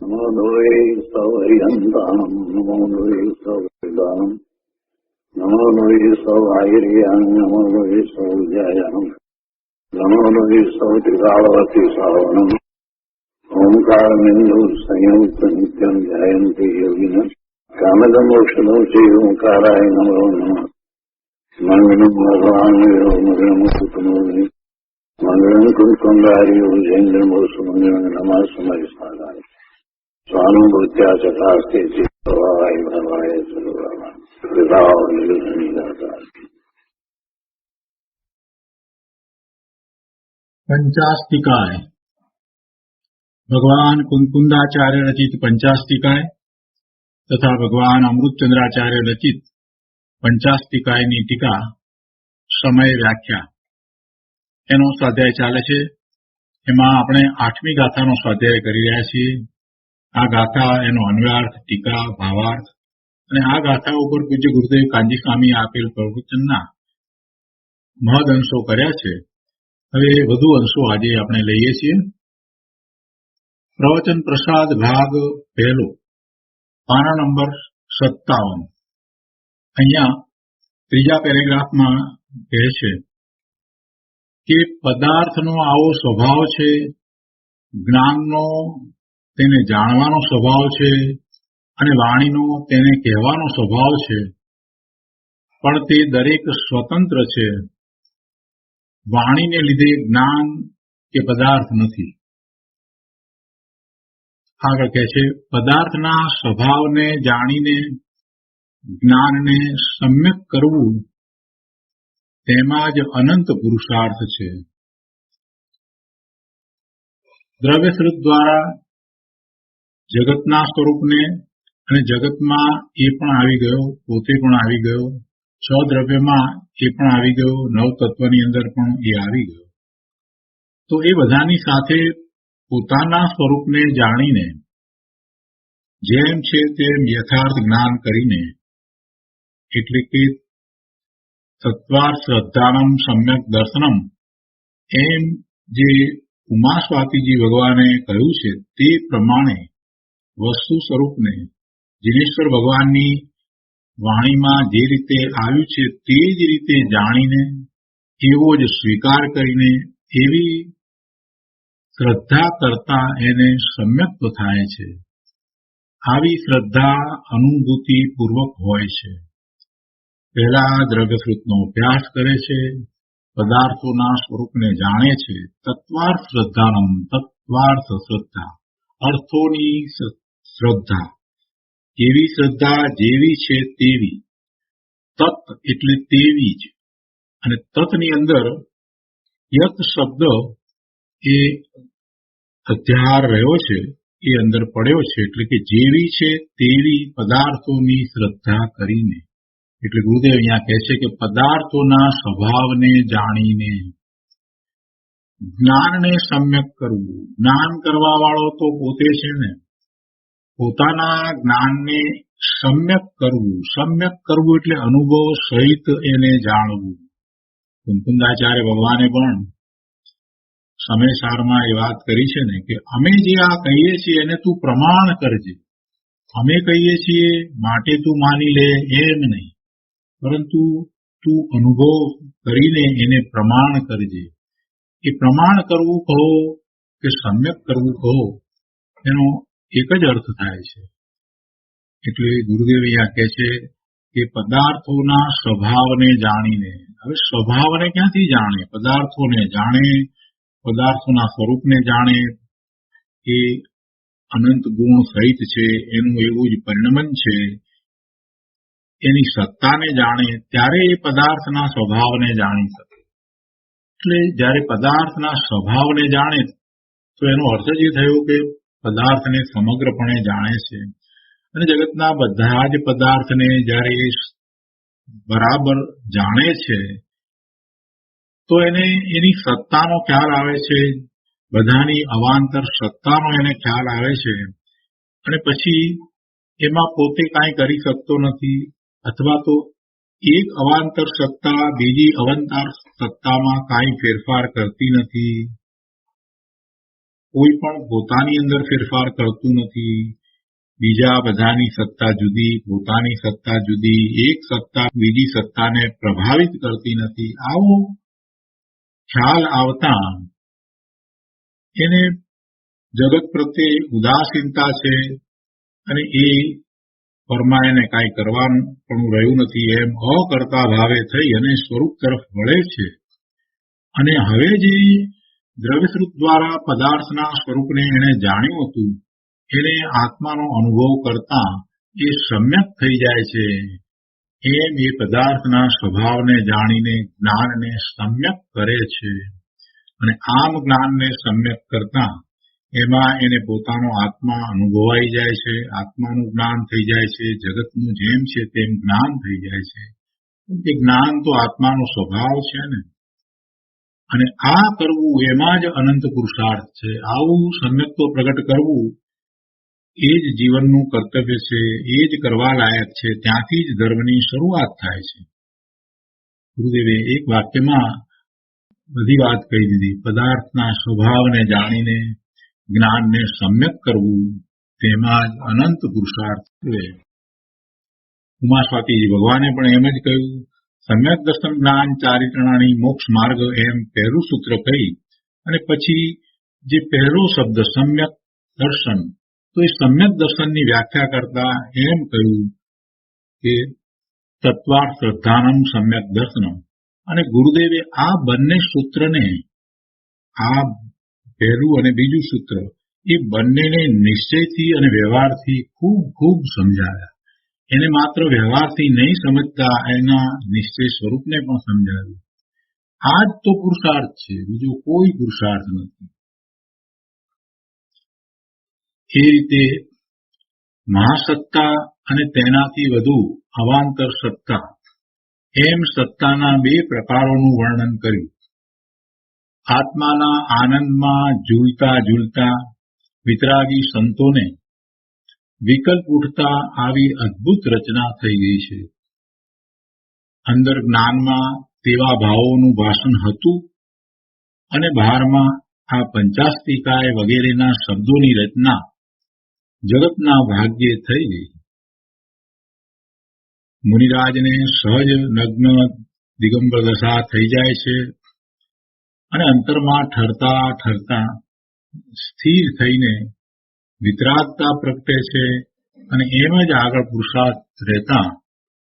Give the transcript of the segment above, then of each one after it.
નમો લોહે સૌહરિહંતાણમ નમો લોહે સૌહરિદાનમ નમો લોહે સૌહાયરિયાન નમો લોહે સૌજયાનમ નમો લોહે સૌત્રિકાળવતી સાવનમ ઓંકારમિંદુ સંયુક્ત નિત્યમ જયંતિ યોગિન કામદમોક્ષદો શ્રી ઓંકારાય નમો નમઃ મંગલમ ભગવાન મંગલમ કુટુંબી મંગલમ કુંકુંડારી જૈન્દ્રમોષ મંગલમ નમઃ સમય સાધાય સ્વાનુભૂત્યા ચકાસ્તે ચિત્તવાય ભવાય સર્વમાં કૃપાઓ નિર્ગતા. પંચાસ્તિકાય ભગવાન કુંકુંદાચાર્ય રચિત પંચાસ્તિકાય તથા ભગવાન અમૃતચંદ્રાચાર્ય રચિત પંચાસ્તિકાયની ટીકા સમય વ્યાખ્યા એનો સ્વાધ્યાય ચાલે છે. એમાં આપણે 8મી ગાથાનો સ્વાધ્યાય કરી રહ્યા છીએ. આ ગાથા, એનો અન્વયાર્થ, ટીકા, ભાવાર્થ અને આ ગાથા ઉપર પૂજ્ય ગુરુદેવ કાનજી સ્વામી આપેલ પ્રવચનના મહદ અંશો કર્યા છે. હવે વધુ અંશો આજે આપણે લઈએ છીએ. પ્રવચન પ્રસાદ ભાગ 1, પાના નંબર 57. અહીંયા ત્રીજા પેરેગ્રાફમાં કહે છે કે પદાર્થનો આવો સ્વભાવ છે, જ્ઞાનનો તેને જાણવાનો સ્વભાવ છે અને વાણીનો તેને કહેવાનો સ્વભાવ છે, પણ તે દરેક સ્વતંત્ર છે. વાણીને લીધે જ્ઞાન કે પદાર્થ નથી. આગળ કહે છે, પદાર્થના સ્વભાવને જાણીને જ્ઞાનને સમ્યક કરવું તેમાં જ અનંત પુરુષાર્થ છે. દ્રવ્યશ્રુત દ્વારા જગતના સ્વરૂપને અને જગતમાં એ પણ આવી ગયો, પોતે પણ આવી ગયો, 6 દ્રવ્યમાં એ પણ આવી ગયો, 9 તત્વની અંદર પણ એ આવી ગયો. તો એ બધાની સાથે પોતાના સ્વરૂપને જાણીને, જેમ છે તેમ યથાર્થ જ્ઞાન કરીને, એટલે કે તત્વાર શ્રદ્ધાનમ સમ્યક દર્શનમ, એમ જે ઉમા સ્વાતીજી ભગવાને કહ્યું છે તે પ્રમાણે વસ્તુ સ્વરૂપને જીનેશ્વર ભગવાનની વાણીમાં જે રીતે આવ્યું છે તે જ રીતે જાણીને, એવો જ સ્વીકાર કરીને, એવી શ્રદ્ધા કરતા એને સમ્યક્ત થાય છે. આવી શ્રદ્ધા અનુભૂતિ પૂર્વક હોય છે. પહેલા દ્રવ્યશ્રુતનો અભ્યાસ કરે છે, પદાર્થોના સ્વરૂપને જાણે છે. તત્વાર્થ શ્રદ્ધાનમ, તત્વાર્થ શ્રદ્ધા, અર્થોની શ્રદ્ધા. એવી શ્રદ્ધા જેવી છે તેવી. તત્ એટલે તેવી જ. અને તત્ની અંદર યત શબ્દ એ અધ્યાર રહ્યો છે, એ અંદર પડ્યો છે. એટલે કે જેવી છે તેવી પદાર્થોની શ્રદ્ધા કરીને. એટલે ગુરુદેવ અહીંયા કહે છે કે પદાર્થોના સ્વભાવને જાણીને જ્ઞાનને સમ્યક કરવું. જ્ઞાન કરવા વાળો તો પોતે છે ને. પોતાના જ્ઞાનને સમ્યક કરવું. સમ્યક કરવું એટલે અનુભવ સહિત એને જાણવું. કુંકુંદાચાર્ય ભગવાને પણ સમયસારમાં એ વાત કરી છે ને કે અમે જે આ કહીએ છીએ એને તું પ્રમાણ કરજે. અમે કહીએ છીએ માટે તું માની લે એમ નહીં, પરંતુ તું અનુભવ કરીને એને પ્રમાણ કરજે. એ પ્રમાણ કરવું કહો કે સમ્યક કરવું કહો, એનો એક જ અર્થ થાય છે. એટલે ગુરુદેવ અહીંયા કહે છે કે પદાર્થોના સ્વભાવને જાણીને. હવે સ્વભાવને ક્યાંથી જાણે? પદાર્થોને જાણે, પદાર્થોના સ્વરૂપને જાણે, એ અનંત ગુણ સહિત છે, એનું એવું જ પરિણમન છે, એની સત્તાને જાણે, ત્યારે એ પદાર્થના સ્વભાવને જાણી શકે. એટલે જ્યારે પદાર્થના સ્વભાવને જાણે તો એનો અર્થ જ એ થયો કે પદાર્થને સમગ્રપણે જાણે છે. અને જગતના બધા જ પદાર્થને જ્યારે બરાબર જાણે છે તો એને એની સત્તાનો ખ્યાલ આવે છે, બધાની અવાંતર સત્તાનો એને ખ્યાલ આવે છે. અને પછી એમાં પોતે કાંઈ કરી શકતો નથી, અથવા તો એક અવાંતર સત્તા બીજી અવાંતર સત્તામાં કાંઈ ફેરફાર કરતી નથી. કોઈ પણ પોતાની અંદર ફેરફાર કરતું નથી. બીજા બધાની સત્તા જુદી, પોતાની સત્તા જુદી, એક સત્તા બીજી સત્તાને પ્રભાવિત કરતી નથી. આવો ખ્યાલ આવતા એને જગત પ્રત્યે ઉદાસીનતા છે અને એ પરમાં એને કાંઈ કરવાનું પણ રહ્યું નથી એમ અકર્તા ભાવે થઈ અને સ્વરૂપ તરફ વળે છે. અને હવે જે દ્રવ્યશ્રુત દ્વારા પદાર્થના સ્વરૂપને એને જાણ્યું હતું એને આત્માનો અનુભવ કરતા એ સમ્યક થઈ જાય છે. એમ એ પદાર્થના સ્વભાવને જાણીને જ્ઞાનને સમ્યક કરે છે. અને આમ જ્ઞાનને સમ્યક કરતા એમાં એને પોતાનો આત્મા અનુભવાઈ જાય છે. આત્માનું જ્ઞાન થઈ જાય છે. જગતનું જેમ છે તેમ જ્ઞાન થઈ જાય છે. એ જ્ઞાન તો આત્માનો સ્વભાવ છે ને. અને આ કરવું એમાં જ અનંત પુરુષાર્થ છે. આવું સમ્યક્ત્વ પ્રગટ કરવું એ જ જીવનનું કર્તવ્ય છે. એ જ કરવા લાયક છે. ત્યાંથી જ ધર્મની શરૂઆત થાય છે. ગુરુદેવે એક વાક્યમાં બધી વાત કહી દીધી. પદાર્થના સ્વભાવને જાણીને જ્ઞાનને સમ્યક કરવું તેમાં જ અનંત પુરુષાર્થ છે. ઉમા સ્વાતીજી ભગવાને પણ એમ જ કહ્યું, સમ્યક દર્શન જ્ઞાન ચારિત્રણાની મોક્ષ માર્ગ એમ પહેલું સૂત્ર કહી અને પછી જે પહેલો શબ્દ સમ્યક દર્શન, તો એ સમ્યક દર્શનની વ્યાખ્યા કરતા એમ કહ્યું કે તત્વાર્થ શ્રદ્ધાનમ સમ્યક દર્શનમ. અને ગુરુદેવે આ બંને સૂત્રને, આ પહેલું અને બીજું સૂત્ર, એ બંનેને નિશ્ચયથી અને વ્યવહારથી ખૂબ ખૂબ સમજાવ્યા. એને માત્ર વ્યવહારથી નહીં સમજતા, એના નિશ્ચય સ્વરૂપને પણ સમજાવ્યું. આ જ તો પુરુષાર્થ છે, બીજો કોઈ પુરુષાર્થ નથી. એ રીતે મહાસત્તા અને તેનાથી વધુ અવાંતર સત્તા, એમ સત્તાના બે પ્રકારોનું વર્ણન કર્યું. આત્માના આનંદમાં ઝૂલતા ઝૂલતા વિતરાગી સંતોને વિકલ્પ ઉઠતા આવી અદ્ભુત રચના થઈ ગઈ છે. અંદર જ્ઞાનમાં તેવા ભાવોનું ભાષણ હતું અને બહારમાં આ પંચાસ્તિકાય વગેરેના શબ્દોની રચના જગતના ભાગ્યે થઈ ગઈ. મુનિરાજને સહજ નગ્ન દિગંબર દશા થઈ જાય છે અને અંતરમાં ઠરતા ઠરતા સ્થિર થઈને વિતરાગતા પ્રગટે છે અને એમ જ આગળ પુરુષાર્થ રહેતા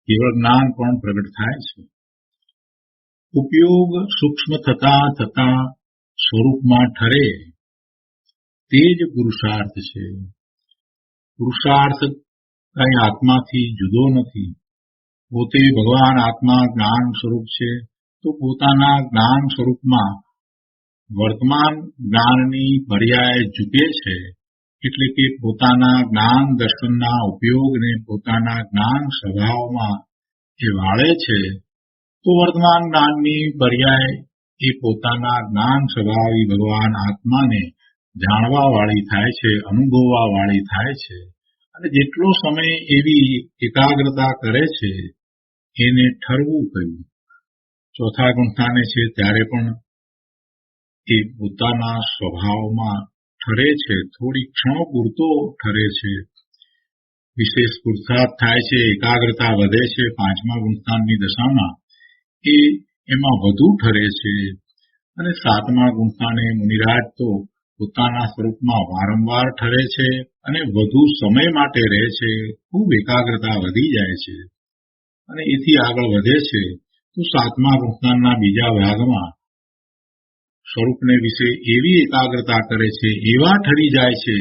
કેવળ જ્ઞાન પણ પ્રગટ થાય છે. ઉપયોગ સૂક્ષ્મ થતા થતા સ્વરૂપમાં ઠરે તે જ પુરુષાર્થ છે. પુરુષાર્થ કઈ આત્માથી જુદો નથી. પોતે ભગવાન આત્મા જ્ઞાન સ્વરૂપ છે, તો પોતાના જ્ઞાન સ્વરૂપમાં વર્તમાન જ્ઞાનની પર્યાય ઝૂકે છે. એટલે કે પોતાના જ્ઞાન દર્શનના ઉપયોગને પોતાના જ્ઞાન સ્વભાવમાં એ વાળે છે, તો વર્તમાન જ્ઞાનની પર્યાય એ પોતાના જ્ઞાન સ્વભાવી ભગવાન આત્માને જાણવા વાળી થાય છે, અનુભવવા વાળી થાય છે. અને જેટલો સમય એવી એકાગ્રતા કરે છે એને ઠરવું કહ્યું. ચોથા ગુણસ્થાને છે ત્યારે પણ એ પોતાના સ્વભાવમાં ઠરે છે. થોડી ક્ષણો પૂરતો ઠરે છે. વિશેષ પુરુષાર્થ થાય છે, એકાગ્રતા વધે છે. પાંચમા ગુણસ્થાનની દશામાં એ એમાં વધુ ઠરે છે. અને સાતમા ગુણસ્થાને મુનિરાજ તો પોતાના સ્વરૂપમાં વારંવાર ઠરે છે અને વધુ સમય માટે રહે છે. ખૂબ એકાગ્રતા વધી જાય છે અને એથી આગળ વધે છે. તો સાતમા ગુણસ્થાનના બીજા ભાગમાં સ્વરૂપને વિશે એવી એકાગ્રતા કરે છે, એવા ઠરી જાય છે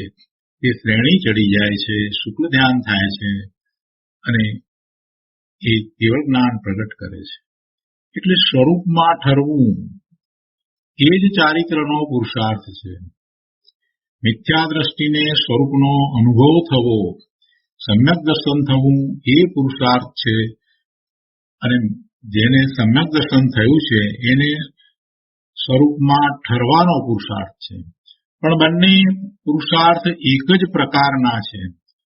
કે શ્રેણી ચડી જાય છે, શુક્લ ધ્યાન થાય છે અને એ કેવળ જ્ઞાન પ્રગટ કરે છે. એટલે સ્વરૂપમાં ઠરવું એ જ ચારિત્રનો પુરુષાર્થ છે. મિથ્યા દ્રષ્ટિને સ્વરૂપનો અનુભવ થવો, સમ્યક દર્શન થવું એ પુરુષાર્થ છે. અને જેને સમ્યક દર્શન થયું છે એને સ્વરૂપમાં ઠરવાનો પુરુષાર્થ છે. પણ બંને પુરુષાર્થ એક જ પ્રકારના છે.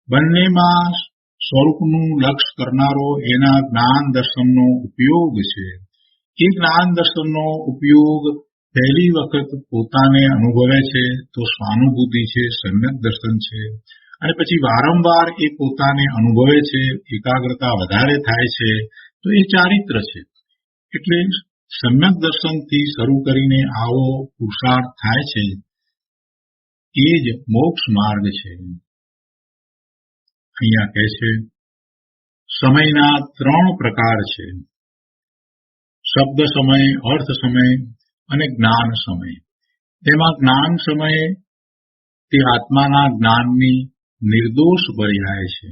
બંનેમાં સ્વરૂપનું લક્ષ્ય કરનારો એના જ્ઞાન દર્શનનો ઉપયોગ છે. એ જ્ઞાન દર્શનનો ઉપયોગ પહેલી વખત પોતાને અનુભવે છે તો સ્વાનુભૂતિ છે, સમ્યક દર્શન છે, અને પછી વારંવાર એ પોતાને અનુભવે છે, એકાગ્રતા વધારે થાય છે તો એ ચારિત્ર છે. એટલે સમ્યક દર્શનથી શરૂ કરીને આવો પુરુષાર્થ થાય છે એ જ મોક્ષ માર્ગ છે. અહીંયા કહે છે સમયના 3 પ્રકાર છે: શબ્દ સમય, અર્થ સમય અને જ્ઞાન સમય. તેમાં જ્ઞાન સમય તે આત્માના જ્ઞાનની નિર્દોષ પર્યાય છે.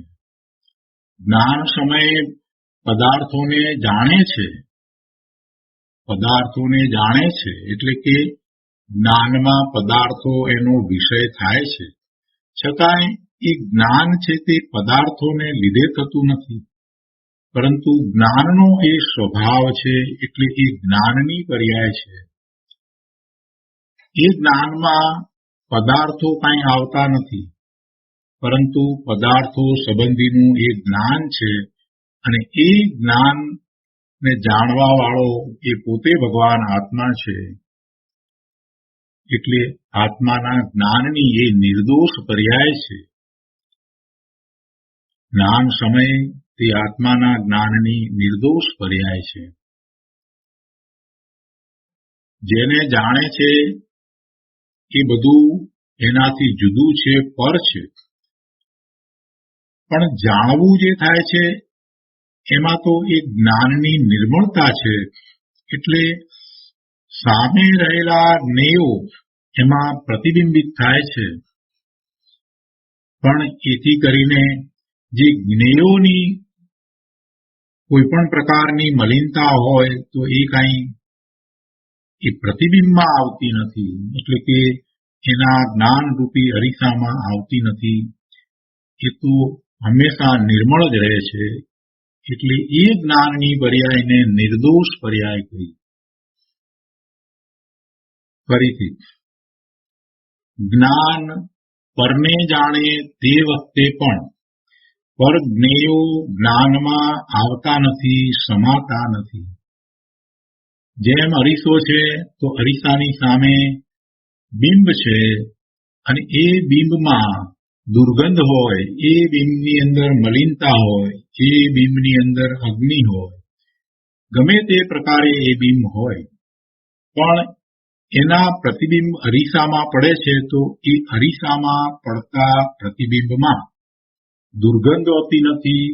જ્ઞાન સમયે પદાર્થોને જાણે છે એટલે કે જ્ઞાનમાં પદાર્થો એનો વિષય થાય છે, છતાંય એ જ્ઞાન છે તે પદાર્થોને લીધે થતું નથી, પરંતુ જ્ઞાનનો એ સ્વભાવ છે એટલે એ જ્ઞાનની પર્યાય છે. એ જ્ઞાનમાં પદાર્થો કાંઈ આવતા નથી, પરંતુ પદાર્થો સંબંધીનું એ જ્ઞાન છે, અને એ જ્ઞાનને જાણવા વાળો એ પોતે ભગવાન આત્મા છે. એટલે આત્માના જ્ઞાનની એ નિર્દોષ પર્યાય છે. જ્ઞાન સમય તે આત્માના જ્ઞાનની નિર્દોષ પર્યાય છે. જેને જાણે છે એ બધું એનાથી જુદું છે, પર છે, પણ જાણવું જે થાય છે એમાં તો એ જ્ઞાનની નિર્મળતા છે. એટલે સામે રહેલા જ્ઞેયો એમાં પ્રતિબિંબિત થાય છે, પણ એથી કરીને જે જ્ઞેયોની કોઈ પણ પ્રકારની મલિનતા હોય તો એ કાંઈ એ પ્રતિબિંબમાં આવતી નથી, એટલે કે એના જ્ઞાનરૂપી અરીસામાં આવતી નથી. એ તો હંમેશા નિર્મળ જ રહે છે. એટલે એ જ્ઞાનની પર્યાયને નિર્દોષ પર્યાય કહી. ફરીથી, જ્ઞાન પરને જાણે તે વખતે પણ પર જ્ઞેયો જ્ઞાનમાં આવતા નથી, સમાતા નથી. જેમ અરીસો છે તો અરીસાની સામે બિંબ છે, અને એ બિંબમાં દુર્ગંધ હોય, એ બિંબની અંદર મલિનતા હોય, એ બિંબની અંદર અગ્નિ હોય, ગમે તે પ્રકારે એ બિંબ હોય, પણ એના પ્રતિબિંબ અરીસામાં પડે છે તો એ અરીસામાં પડતા પ્રતિબિંબમાં દુર્ગંધ હોતી નથી,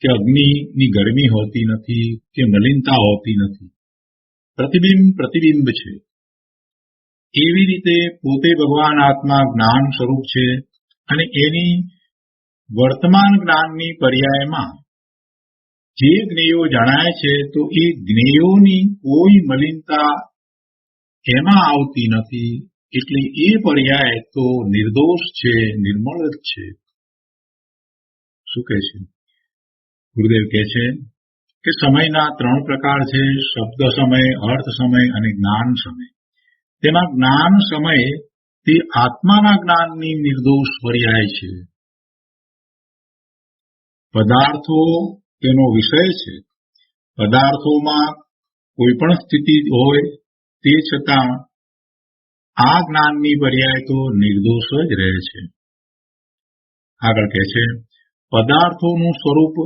કે અગ્નિની ગરમી હોતી નથી, કે મલિનતા હોતી નથી. પ્રતિબિંબ છે. એવી રીતે પોતે ભગવાન આત્મા જ્ઞાન સ્વરૂપ છે, અને એની વર્તમાન જ્ઞાનની પર્યાયમાં જે જ્ઞેયો જણાય છે તો એ જ્ઞેયોની કોઈ મલિનતા એમાં આવતી નથી. એટલે એ પર્યાય તો નિર્દોષ છે, નિર્મળ જ છે. શું કહે છે ગુરુદેવ? કહે છે કે સમયના 3 પ્રકાર છે: શબ્દ સમય, અર્થ સમય અને જ્ઞાન સમય. તેમાં જ્ઞાન સમય તે આત્માના જ્ઞાનની નિર્દોષ પર્યાય છે. પદાર્થો તેનો વિષય છે. પદાર્થોમાં કોઈ પણ સ્થિતિ હોય તે છતાં આ જ્ઞાનની પર્યાય તો નિર્દોષ જ રહે છે. આગળ કહે છે પદાર્થોનું સ્વરૂપ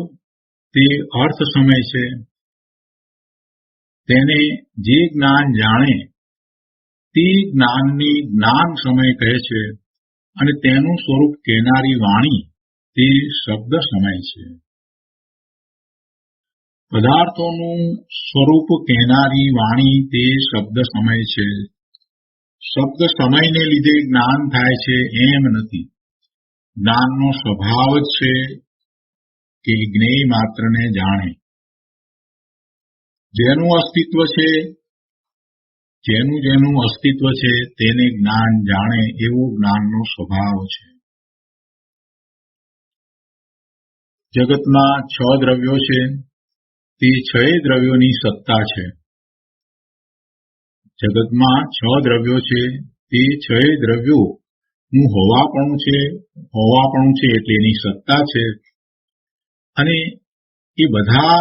તે અર્થ સમય છે. તેને જે જ્ઞાન જાણે તે જ્ઞાનની જ્ઞાન સમય કહે છે, અને તેનું સ્વરૂપ કહેનારી વાણી તે શબ્દ સમય છે. પદાર્થોનું સ્વરૂપ કહેનારી વાણી તે શબ્દ સમય છે. શબ્દ સમયને લીધે જ્ઞાન થાય છે એમ નથી. જ્ઞાનનો સ્વભાવ જ છે કે જ્ઞેય માત્રને જાણે. જેનું અસ્તિત્વ છે તેને જ્ઞાન જાણે એવો જ્ઞાનનો સ્વભાવ છે. જગતમાં 6 દ્રવ્યો છે, તે 6 દ્રવ્યોની સત્તા છે. જગતમાં 6 દ્રવ્યો છે, તે 6 દ્રવ્યોનું હોવાપણું છે એટલે એની સત્તા છે. અને એ બધા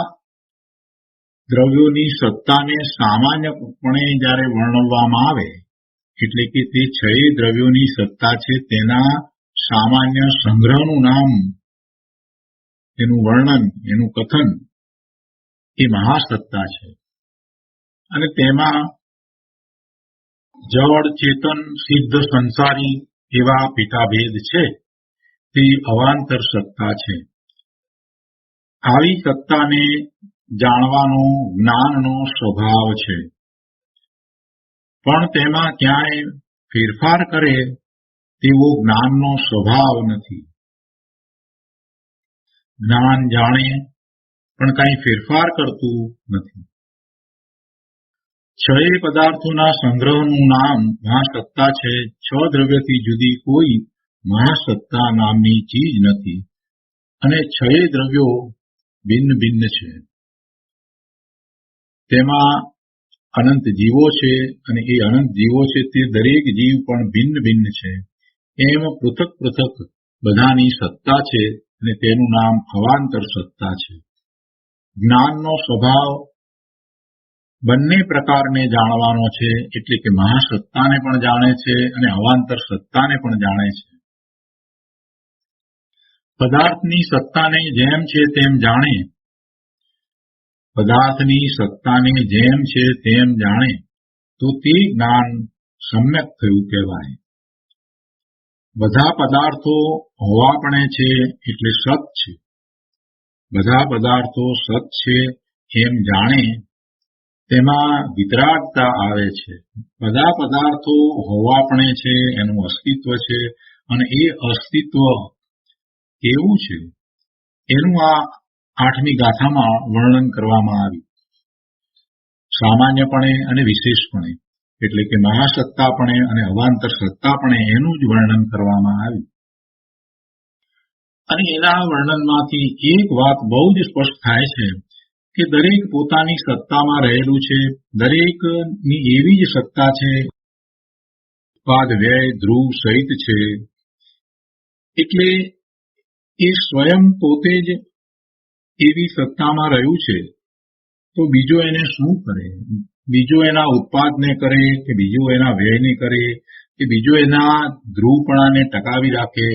દ્રવ્યોની સત્તાને સામાન્યપણે જ્યારે વર્ણવવામાં આવે, એટલે કે તે 6 દ્રવ્યોની સત્તા છે તેના સામાન્ય સંગ્રહનું નામ, એનું વર્ણન, એનું કથન એ મહાસત્તા છે. અને તેમાં જળ, ચેતન, સિદ્ધ, સંસારી એવા પેટાભેદ છે તે અવાંતર સત્તા છે. આવી સત્તાને જાણવાનો જ્ઞાનનો સ્વભાવ છે, પણ તેમાં ક્યાંય ફેરફાર કરે તેવો જ્ઞાનનો સ્વભાવ નથી. જ્ઞાન જાણે પણ કાંઈ ફેરફાર કરતું નથી. 6 પદાર્થોના સંગ્રહનું નામ મહાસત્તા છે. 6 દ્રવ્યથી જુદી કોઈ મહાસત્તા નામની ચીજ નથી, અને 6 દ્રવ્યો ભિન્ન ભિન્ન છે. તેમાં અનંત જીવો છે, અને એ અનંત જીવો છે તે દરેક જીવ પણ ભિન્ન ભિન્ન છે. એમ પૃથક પૃથક બધાની સત્તા છે, અને તેનું નામ અવાંતર સત્તા છે. જ્ઞાનનો સ્વભાવ બંને પ્રકારને જાણવાનો છે, એટલે કે મહાસત્તાને પણ જાણે છે અને અવાંતર સત્તાને પણ જાણે છે. પદાર્થની સત્તાને જેમ છે તેમ જાણે, પદાર્થની સત્તાને જેમ છે તેમ જાણે તો તે જ્ઞાન સમ્યક થયું કહેવાય. બધા પદાર્થો હોવાપણે છે એટલે સત છે. બધા પદાર્થો સત છે એમ જાણે તેમાં વિતરાગતા આવે છે. બધા પદાર્થો હોવાપણે છે, એનું અસ્તિત્વ છે, અને એ અસ્તિત્વ કેવું છે એનું આ 8મી ગાથામાં વર્ણન કરવામાં આવ્યું. સામાન્યપણે અને વિશેષપણે, એટલે કે મહાસત્તાપણે અને અવાંતર સત્તાપણે એનું જ વર્ણન કરવામાં આવ્યું. અને એના વર્ણનમાંથી એક વાત બહુ જ સ્પષ્ટ થાય છે કે દરેક પોતાની સત્તામાં રહેલું છે. દરેકની એવી જ સત્તા છે, ઉત્પાદ, વ્યય, ધ્રુવ સહિત છે. એટલે એ સ્વયં પોતે જ એવી સત્તામાં રહ્યું છે, તો બીજો એને શું કરે? બીજો એના ઉત્પાદને કરે, કે બીજો એના વ્યયને કરે, કે બીજો એના ધ્રુવપણાને ટકાવી રાખે,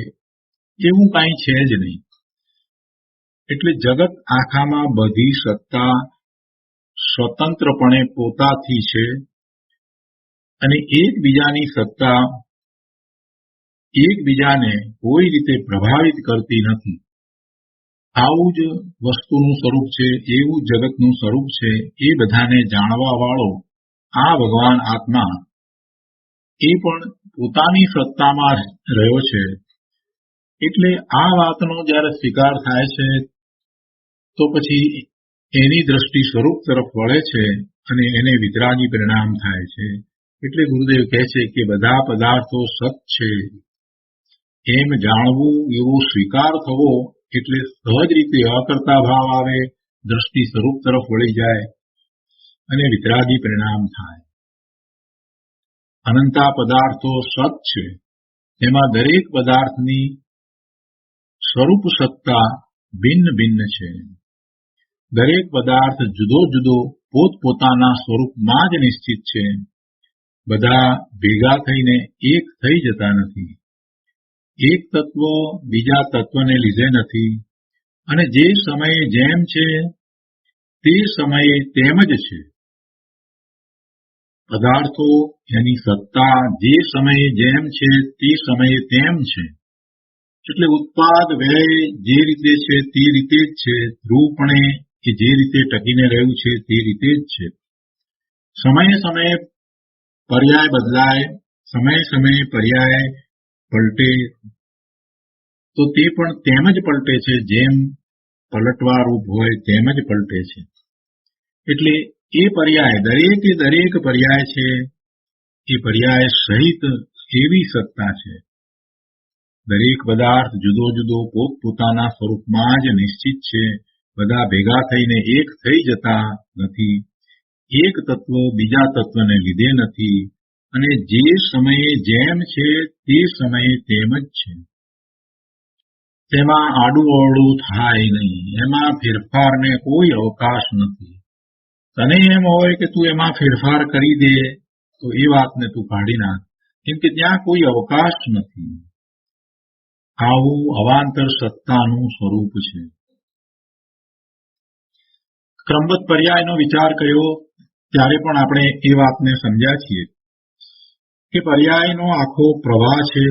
એવું કાંઈ છે જ નહીં. એટલે જગત આખામાં બધી સત્તા સ્વતંત્રપણે પોતાથી છે, અને એકબીજાની સત્તા એકબીજાને કોઈ રીતે પ્રભાવિત કરતી નથી. આવું જ વસ્તુનું સ્વરૂપ છે, એવું જગતનું સ્વરૂપ છે. એ બધાને જાણવા વાળો આ ભગવાન આત્મા એ પણ પોતાની સત્તામાં રહ્યો છે. એટલે આ વાતનો જ્યારે સ્વીકાર થાય છે તો પછી એની દ્રષ્ટિ સ્વરૂપ તરફ વળે છે, અને એને વિતરાગી પરિણામ થાય છે. એટલે ગુરુદેવ કહે છે કે બધા પદાર્થો સત છે એમ જાણવું, એવો સ્વીકાર થવો, એટલે સહજ રીતે અકર્તા ભાવ આવે, દ્રષ્ટિ સ્વરૂપ તરફ વળી જાય અને વિતરાગી પરિણામ થાય. અનંતા પદાર્થો સત છે, તેમાં દરેક પદાર્થની સ્વરૂપ સત્તા ભિન્ન ભિન્ન છે. દરેક પદાર્થ જુદો જુદો પોતપોતાના સ્વરૂપમાં જ નિશ્ચિત છે. બધા ભેગા થઈને એક થઈ જતા નથી. એક તત્વ બીજા તત્વને લીધે નથી, અને જે સમયે જેમ છે તે સમયે તેમ જ છે. પદાર્થો એની સત્તા જે સમયે જેમ છે તે સમયે તેમ છે. એટલે ઉત્પાદ, વ્યય જે રીતે છે તે રીતે જ છે. ધ્રુવપણે એ જે રીતે ટકીને રહ્યું છે તે રીતે જ છે. સમયે સમયે પર્યાય બદલાય, સમયે સમયે પર્યાય પલટે, તો તે પણ તેમ જ પલટે છે, જેમ પલટવા રૂપ હોય તેમ જ પલટે છે. એટલે એ પર્યાય, દરેક પર્યાય છે, એ પર્યાય સહિત એવી સત્તા છે. દરેક પદાર્થ જુદો જુદો પોતપોતાના સ્વરૂપમાં જ નિશ્ચિત છે. બધા ભેગા થઈને એક થઈ જતા નથી. એક તત્વ બીજા તત્વને લીધે નથી, અને જે સમયે જેમ છે તે સમયે તેમ જ છે. તેમાં આડું અવળું થાય નહીં, એમાં ફેરફારને કોઈ અવકાશ નથી. તને એમ હોય કે તું એમાં ફેરફાર કરી દે તો એ વાતને તું કાઢી નાખ, કેમ કે ત્યાં કોઈ અવકાશ નથી. આવું અવાંતર સત્તાનું સ્વરૂપ છે. ક્રમબદ્ધ પર્યાયનો વિચાર કર્યો ત્યારે પણ આપણે એ વાતને સમજ્યા છીએ કે પર્યાયનો આખો પ્રવાહ છે.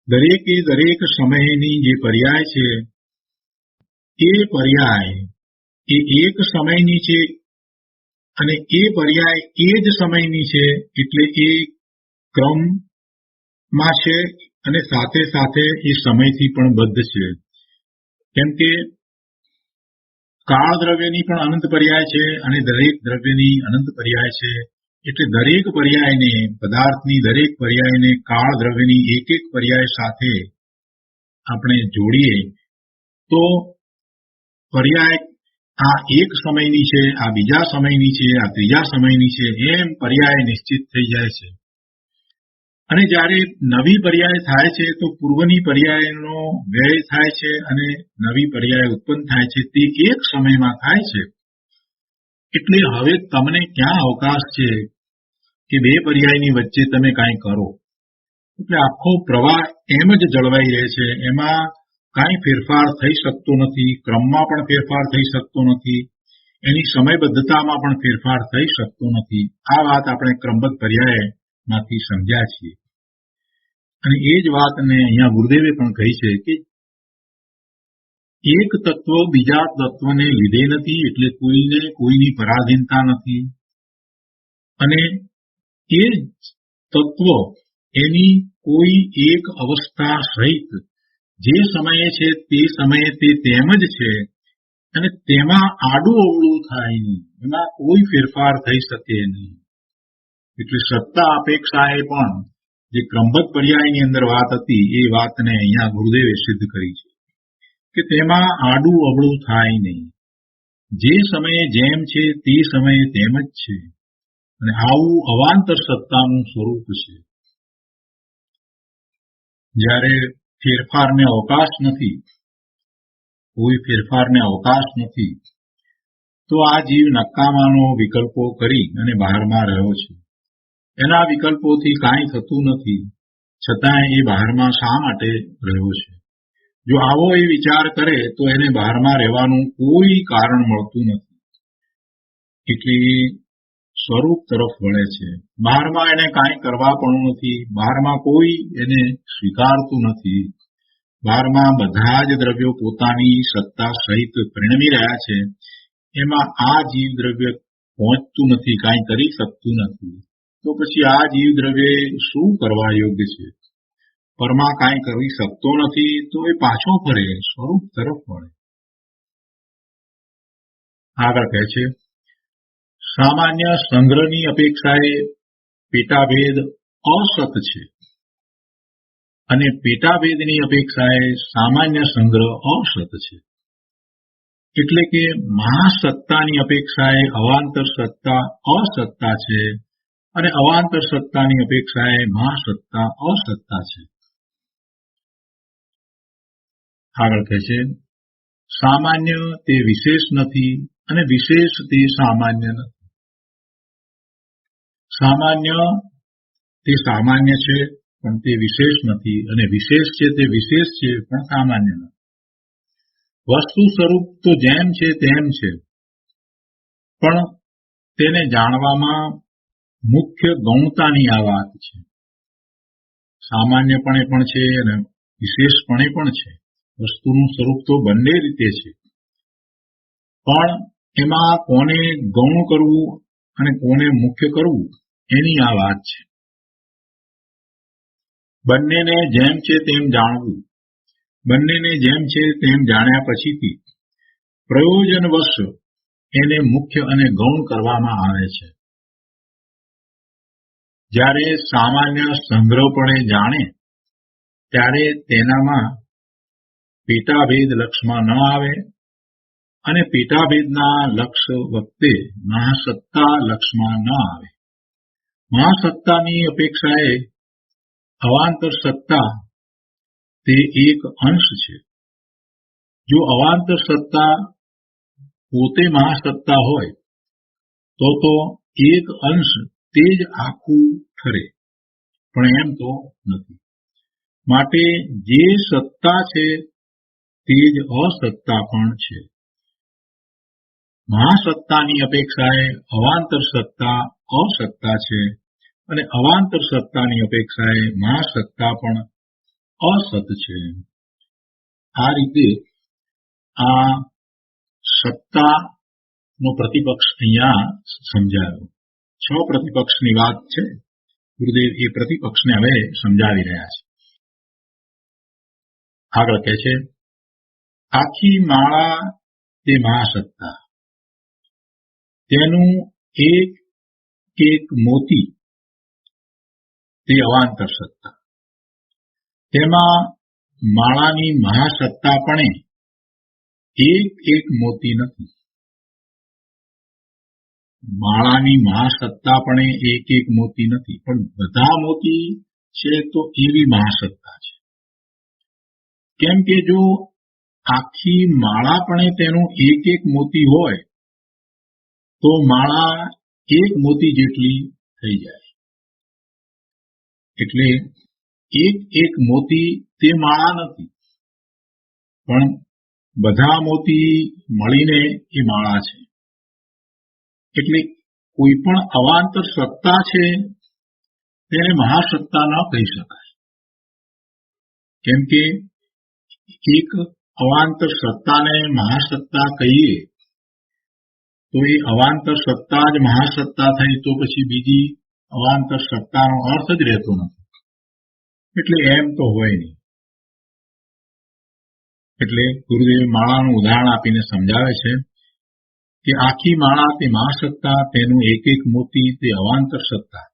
દરેકે દરેક સમયની જે પર્યાય છે એ પર્યાય એ એક સમયની છે અને એ પર્યાય એ જ સમયની છે, એટલે એ ક્રમમાં છે અને સાથે સાથે એ સમયથી પણ બદ્ધ છે. કેમ કે કાળ દ્રવ્યની પણ અનંત પર્યાય છે અને દરેક દ્રવ્યની અનંત પર્યાય છે. એટલે દરેક પર્યાયને, પદાર્થની દરેક પર્યાયને કાળ દ્રવ્યની એક એક પર્યાય સાથે આપણે જોડીએ તો પર્યાય આ એક સમયની છે, આ બીજા સમયની છે, આ ત્રીજા સમયની છે, એમ પર્યાય નિશ્ચિત થઈ જાય છે. અને જ્યારે નવી પર્યાય થાય છે તો પૂર્વની પર્યાયનો વ્યય થાય છે અને નવી પર્યાય ઉત્પન્ન થાય છે, તે એક સમયમાં થાય છે. એટલે હવે તમને ક્યાં અવકાશ છે કે બે પર્યાયની વચ્ચે તમે કાંઈ કરો? એટલે આખો પ્રવાહ એમ જ જળવાઈ રહે છે, એમાં કાંઈ ફેરફાર થઈ શકતો નથી. ક્રમમાં પણ ફેરફાર થઈ શકતો નથી, એની સમયબદ્ધતામાં પણ ફેરફાર થઈ શકતો નથી. આ વાત આપણે ક્રમબદ્ધ પર્યાયમાંથી સમજ્યા છીએ. અને એ જ વાતને અહીંયા ગુરુદેવે પણ કહી છે કે એક તત્વ બીજા તત્વને લીધે નથી, એટલે કોઈને કોઈની પરાધીનતા નથી. અને એ તત્વ એની કોઈ એક અવસ્થા સહિત જે સમયે છે તે સમયે તે તેમ જ છે અને તેમાં આડું અવળું થાય નહીં, એમાં કોઈ ફેરફાર થઈ શકે નહીં. એટલે સત્તા અપેક્ષાએ પણ જે ક્રમબદ્ધ પર્યાયની અંદર વાત હતી એ વાતને અહીંયા ગુરુદેવે સિદ્ધ કરી છે કે તેમાં આડું અવળું થાય નહીં. જે સમયે જેમ છે તે સમયે તેમ જ છે. અને આવું અવાંતર સત્તાનું સ્વરૂપ છે. જ્યારે ફેરફારને અવકાશ નથી, કોઈ ફેરફારને અવકાશ નથી, તો આ જીવ નકામાનો વિકલ્પો કરી અને બહારમાં રહ્યો છે. એના વિકલ્પોથી કાંઈ થતું નથી, છતાં એ બહારમાં શા માટે રહ્યો છે? જો આવો એ વિચાર કરે તો એને બહારમાં રહેવાનું કોઈ કારણ મળતું નથી. એટલે સ્વરૂપ તરફ વળે છે. બહારમાં એને કાંઈ કરવા પણ નથી, બહારમાં કોઈ એને સ્વીકારતું નથી. બહારમાં બધા જ દ્રવ્યો પોતાની સત્તા સહિત પરિણમી રહ્યા છે. એમાં આ જીવ દ્રવ્ય પહોંચતું નથી, કાંઈ કરી શકતું નથી. તો પછી આ જીવ દ્રવ્ય શું કરવા યોગ્ય છે? પરમાં કાંઈ કરી શકતો નથી તો એ પાછો ફરે, સ્વરૂપ તરફ વળે. આગળ કહે છે, સામાન્ય સંગ્રહની અપેક્ષાએ પેટાભેદ અસત છે અને પેટાભેદની અપેક્ષાએ સામાન્ય સંગ્રહ અસત છે. એટલે કે મહાસત્તાની અપેક્ષાએ અવાંતર સત્તા અસત્તા છે અને અવાંતર સત્તાની અપેક્ષાએ મહાસત્તા અસત્તા છે. આગળ કહે છે, સામાન્ય તે વિશેષ નથી અને વિશેષ તે સામાન્ય નથી. સામાન્ય તે સામાન્ય છે પણ તે વિશેષ નથી, અને વિશેષ છે તે વિશેષ છે પણ સામાન્ય નથી. વસ્તુ સ્વરૂપ તો જેમ છે તેમ છે, પણ તેને જાણવામાં મુખ્ય ગૌણતાની આ વાત છે. સામાન્યપણે પણ છે અને વિશેષપણે પણ છે. વસ્તુનું સ્વરૂપ તો બંને રીતે છે, પણ એમાં કોને ગૌણ કરવું અને કોને મુખ્ય કરવું એની આ વાત છે. બંનેને જેમ છે તેમ જાણવું, બંનેને જેમ છે તેમ જાણ્યા પછીથી પ્રયોજનવશ એને મુખ્ય અને ગૌણ કરવામાં આવે છે. જ્યારે સામાન્ય સંગ્રહપણે જાણે ત્યારે તેનામાં પેટાભેદ લક્ષમાં ન આવે અને પેટાભેદના લક્ષ વખતે મહાસત્તા લક્ષમાં ન આવે. મહાસત્તાની અપેક્ષાએ અવાંતર સત્તા તે એક અંશ છે. જો અવાંતર સત્તા પોતે મહાસત્તા હોય તો એક અંશ તે જ આખું ઠરે, પણ એમ તો નથી. માટે જે સત્તા છે તે જ અસત્તા પણ છે. મહાસત્તાની અપેક્ષાએ અવાંતર સત્તા અસત્તા છે, અને અવાંતર સત્તાની અપેક્ષાએ મહાસત્તા પણ અસત છે. આ રીતે આ સત્તાનો પ્રતિપક્ષ અહીંયા સમજાયો. 6 પ્રતિપક્ષની વાત છે. ગુરુદેવ એ પ્રતિપક્ષને હવે સમજાવી રહ્યા છે. આગળ કહે છે, આખી માળા તે મહાસત્તા, તેનું એક એક મોતી તે અવાંતર સત્તા. તેમાં માળાની મહાસત્તાપણે એક એક મોતી નથી. માળાની મહાસત્તાપણે એક એક મોતી નથી, પણ બધા મોતી છે તો એવી મહાસત્તા છે. કેમ કે જો આખી માળાપણે તેનું એક એક મોતી હોય તો માળા એક મોતી જેટલી થઈ જાય. એટલે એક એક મોતી તે માળા નથી, પણ બધા મોતી મળીને એ માળા છે. એટલે કોઈ પણ અવાંતર સત્તા છે તેને મહાસત્તા ન કહી શકાય. કેમ કે એક અવાંતર સત્તાને મહાસત્તા કહીએ તો એ અવાંતર સત્તા જ મહાસત્તા થઈ તો પછી બીજી અવાંતર સત્તાનો અર્થ જ રહેતો નથી. એટલે એમ તો હોય નહીં. એટલે ગુરુદેવ માળાનું ઉદાહરણ આપીને સમજાવે છે કે આખી માળા તે મહાસત્તા, તેનું એક એક મોતી તે અવાંતર સત્તા.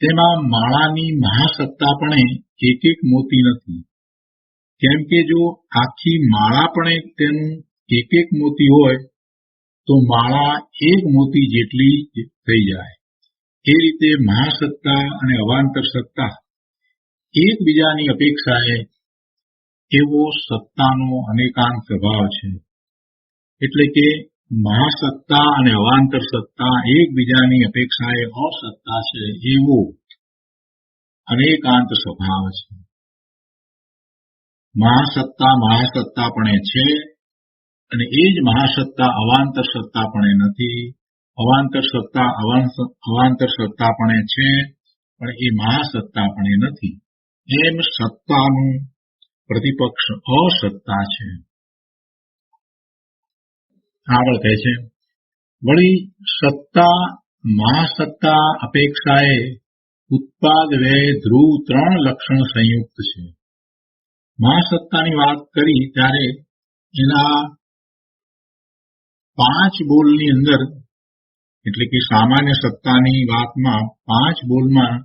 તેમાં માળાની મહાસત્તાપણે એક એક મોતી નથી. કેમ કે જો આખી માળાપણે તેનું એક એક મોતી હોય તો માળા એક મોતી જેટલી થઈ જાય. એ રીતે મહાસત્તા અને અવાંતર સત્તા એકબીજાની અપેક્ષાએ એવો સત્તાનો અનેકાંત સ્વભાવ છે. એટલે કે મહાસત્તા અને અવાંતર સત્તા એકબીજાની અપેક્ષાએ અસત્તા છે એવો અનેકાંત સ્વભાવ છે. મહાસત્તા મહાસત્તાપણે છે, અને એ જ મહાસત્તા અવાંતર સત્તાપણે નથી. અવાંતર સત્તા અવાંતર સત્તાપણે છે, પણ એ મહાસત્તાપણે નથી. એમ સત્તાનું પ્રતિપક્ષ અસત્તા છે. આગળ કહે છે, વળી સત્તા મહાસત્તા અપેક્ષાએ ઉત્પાદ વ્યય ધ્રુવ 3 લક્ષણ સંયુક્ત છે. મહાસત્તાની વાત કરી ત્યારે એના 5 બોલની અંદર, એટલે કે સામાન્ય સત્તાની વાતમાં 5 બોલમાં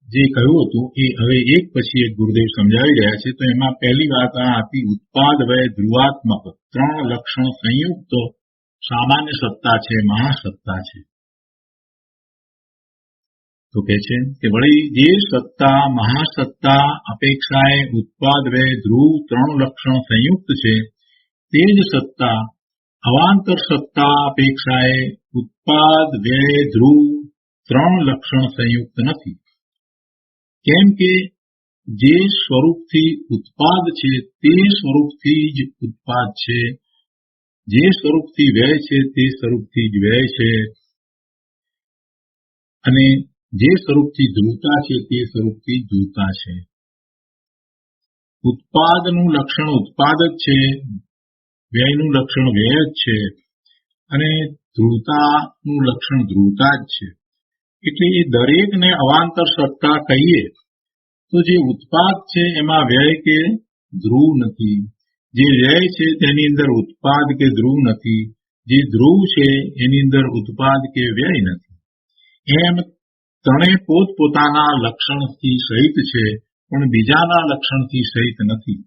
જે કહ્યું હતું એ હવે એક પછી એક ગુરુદેવ સમજાવી રહ્યા છે. તો એમાં પહેલી વાત આ હતી, ઉત્પાદ વ્યય ધ્રુવાત્મક 3 લક્ષણ સંયુક્ત સામાન્ય સત્તા છે, મહાસત્તા છે. તો કહે છે કે વળી જે સત્તા મહાસત્તા અપેક્ષાએ ઉત્પાદ વ્યય ધ્રુવ 3 લક્ષણ સંયુક્ત છે, તે જ સત્તા અવાંતર સત્તા અપેક્ષાએ ઉત્પાદ વ્યય ધ્રુવ 3 લક્ષણ સંયુક્ત નથી. કેમ કે જે સ્વરૂપથી ઉત્પાદ છે તે સ્વરૂપથી જ ઉત્પાદ છે, જે સ્વરૂપથી વ્યય છે તે સ્વરૂપથી જ વ્યય છે, અને જે સ્વરૂપથી ધ્રુવતા છે તે સ્વરૂપથી ધ્રુવતા છે. ઉત્પાદનું લક્ષણ ઉત્પાદ જ છે, વ્યયનું લક્ષણ વ્યય જ છે, અને ધ્રુવતાનું લક્ષણ ધ્રુવતા જ છે. એટલે એ દરેકને અવાંતર સત્તા કહીએ તો જે ઉત્પાદ છે એમાં વ્યય કે ધ્રુવ નથી, જે વ્યય છે તેની અંદર ઉત્પાદ કે ધ્રુવ નથી, જે ધ્રુવ છે એની અંદર ઉત્પાદ કે વ્યય નથી. એમ ત્રણેય પોતપોતાના લક્ષણથી સહિત છે, પણ બીજાના લક્ષણથી સહિત નથી.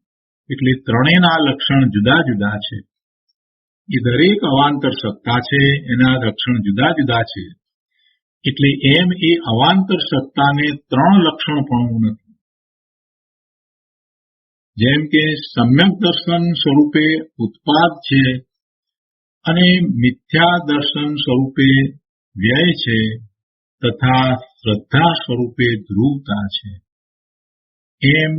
એટલે ત્રણેયના લક્ષણ જુદા જુદા છે. એ દરેક અવાંતર સત્તા છે, એના લક્ષણ જુદા જુદા છે. એટલે એમ એ અવાંતર સત્તાને 3 લક્ષણ પણ નથી. જેમ કે સમ્યક દર્શન સ્વરૂપે ઉત્પાદ છે અને મિથ્યા દર્શન સ્વરૂપે વ્યય છે તથા શ્રદ્ધા સ્વરૂપે ધ્રુવતા છે, એમ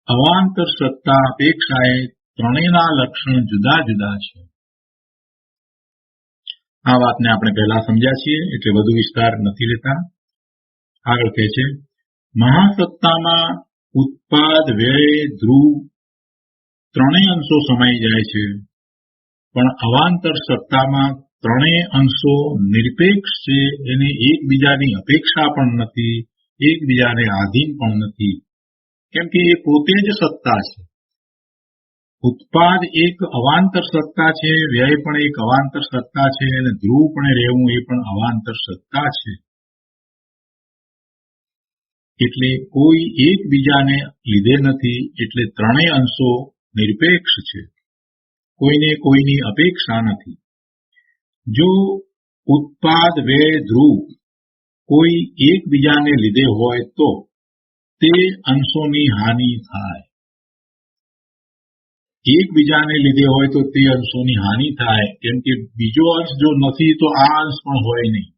અવાંતર સત્તા અપેક્ષાએ ત્રણેયના લક્ષણ જુદા જુદા છે. આ વાતને આપણે પહેલા સમજ્યા છીએ એટલે વધુ વિસ્તાર નથી લેતા. આગળ કહે છે, મહાસત્તામાં ઉત્પાદ, વ્યય, ધ્રુવ ત્રણેય અંશો સમાઈ જાય છે, પણ અવાંતર સત્તામાં ત્રણેય અંશો નિરપેક્ષ છે. એને એકબીજાની અપેક્ષા પણ નથી, એકબીજાને આધીન પણ નથી, કેમ કે એ પોતે જ સત્તા છે. ઉત્પાદ એક અવાંતર સત્તા છે, વ્યય પણ એક અવાંતર સત્તા છે, અને ધ્રુવ પણ રહેવું એ પણ અવાંતર સત્તા છે. એટલે કોઈ એકબીજાને લીધે નથી, એટલે ત્રણેય અંશો નિરપેક્ષ છે, કોઈને કોઈની અપેક્ષા નથી. જો ઉત્પાદ, વ્યય, ધ્રુવ કોઈ એકબીજાને લીધે હોય તો તે અંશોની હાનિ થાય. એકબીજાને લીધે હોય તો તે અંશોની હાનિ થાય, કેમ કે બીજો અંશ જો નથી તો આ અંશ પણ હોય નહીં.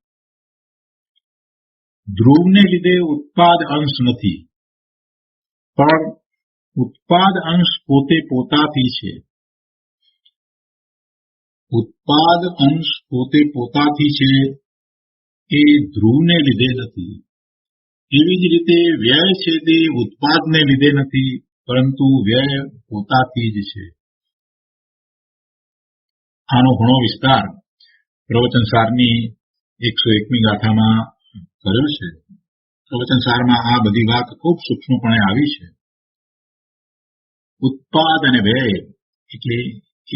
ધ્રુવને લીધે ઉત્પાદ અંશ નથી, પણ ઉત્પાદ અંશ પોતે પોતાથી છે. ઉત્પાદ અંશ પોતે પોતાથી છે, એ ધ્રુવને લીધે નથી. એવી જ રીતે વ્યય છે તે ઉત્પાદને લીધે નથી, પરંતુ વ્યય પોતાથી જ છે. આનો ઘણો વિસ્તાર પ્રવચનસારની 101મી ગાથામાં કરેલ છે. પ્રવચનસારમાં આ બધી વાત ખૂબ સૂક્ષ્મપણે આવી છે. ઉત્પાદ અને વ્યય એટલે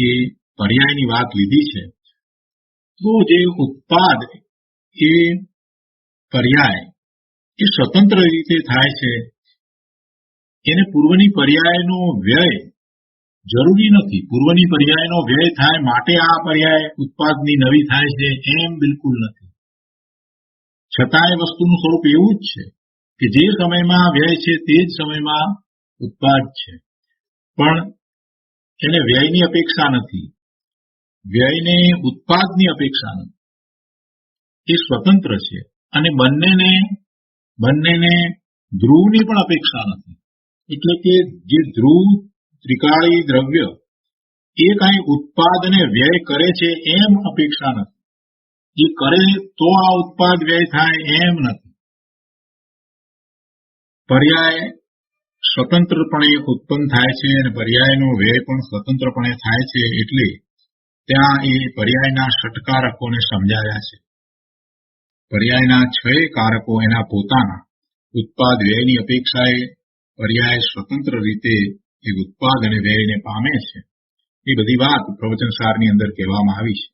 એ પર્યાયની વાત લીધી છે. તો જે ઉત્પાદ એ પર્યાય એ સ્વતંત્ર રીતે થાય છે, એને પૂર્વની પર્યાયનો વ્યય જરૂરી નથી. પૂર્વની પર્યાયનો વ્યય થાય માટે આ પર્યાય ઉત્પાદની નવી થાય છે એમ બિલકુલ નથી. છતાંય વસ્તુનું સ્વરૂપ એવું જ છે કે જે સમયમાં વ્યય છે તે જ સમયમાં ઉત્પાદ છે, પણ એને વ્યયની અપેક્ષા નથી, વ્યયને ઉત્પાદની અપેક્ષા નથી. એ સ્વતંત્ર છે, અને બંનેને ધ્રુવની પણ અપેક્ષા નથી. એટલે કે જે ધ્રુવ ત્રિકાળી દ્રવ્ય એ કઈ ઉત્પાદ અને વ્યય કરે છે એમ અપેક્ષા નથી. જે કરે તો આ ઉત્પાદ વ્યય થાય એમ નથી. પર્યાય સ્વતંત્રપણે ઉત્પન્ન થાય છે અને પર્યાયનો વ્યય પણ સ્વતંત્રપણે થાય છે. એટલે ત્યાં એ પર્યાયના ષટકારકોને સમજાયા છે. પર્યાયના 6 કારકો એના પોતાના ઉત્પાદ વ્યયની અપેક્ષાએ પર્યાય સ્વતંત્ર રીતે એ ઉત્પાદ અને વ્યયને પામે છે. એ બધી વાત પ્રવચનસારની અંદર કહેવામાં આવી છે.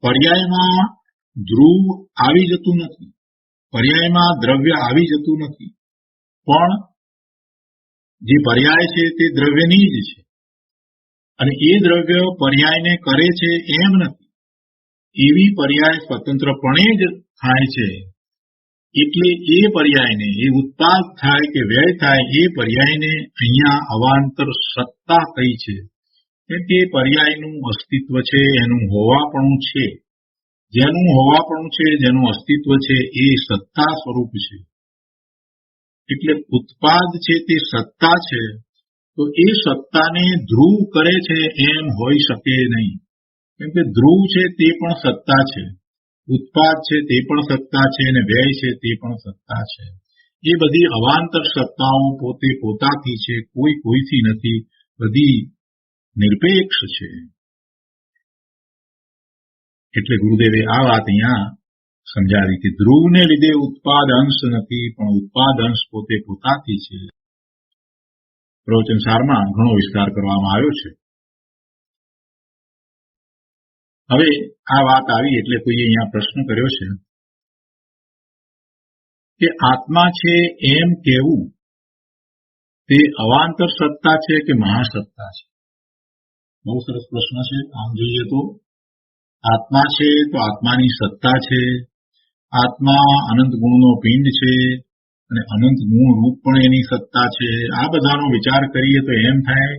પર્યાયમાં ધ્રુવ આવી જતું નથી, પર્યાયમાં દ્રવ્ય આવી જતું નથી, પણ જે પર્યાય છે તે દ્રવ્યની જ છે, અને એ દ્રવ્ય પર્યાયને કરે છે એમ નથી. એવી પર્યાય સ્વતંત્રપણે જ થાય છે. એટલે એ પર્યાયને, એ ઉત્પાદ થાય કે વ્યય થાય, એ પર્યાયને અહીંયા અવાંતર સત્તા કઈ છે. કેમ કે પર્યાયનું અસ્તિત્વ છે, એનું હોવાપણું છે. જેનું હોવાપણું છે, જેનું અસ્તિત્વ છે, એ સત્તા સ્વરૂપ છે. એટલે ઉત્પાદ છે તે સત્તા છે, તો એ સત્તાને ધ્રુવ કરે છે એમ હોઈ શકે નહીં. કેમ કે ધ્રુવ છે તે પણ સત્તા છે, ઉત્પાદ છે તે પણ સત્તા છે, અને વ્યય છે તે પણ સત્તા છે. એ બધી અવાંતર સત્તાઓ પોતે પોતાથી છે, કોઈ કોઈથી નથી, બધી નિરપેક્ષ છે. એટલે ગુરુદેવે આ વાત અહીંયા સમજાવી કે ધ્રુવને લીધે ઉત્પાદ અંશ નથી, પણ ઉત્પાદ અંશ પોતે પોતાથી છે. પ્રવચનસારમાં ઘણો વિસ્તાર કરવામાં આવ્યો છે. હવે આ વાત આવી એટલે કોઈએ અહીંયા પ્રશ્ન કર્યો છે કે આત્મા છે એમ કહેવું તે અવાંતર સત્તા છે કે મહાસત્તા છે? બહુ સરસ પ્રશ્ન છે. આમ જોઈએ તો આત્મા છે તો આત્માની સત્તા છે. આત્મા અનંત ગુણનો પિંડ છે અને અનંત ગુણ રૂપ પણ એની સત્તા છે. આ બધાનો વિચાર કરીએ તો એમ થાય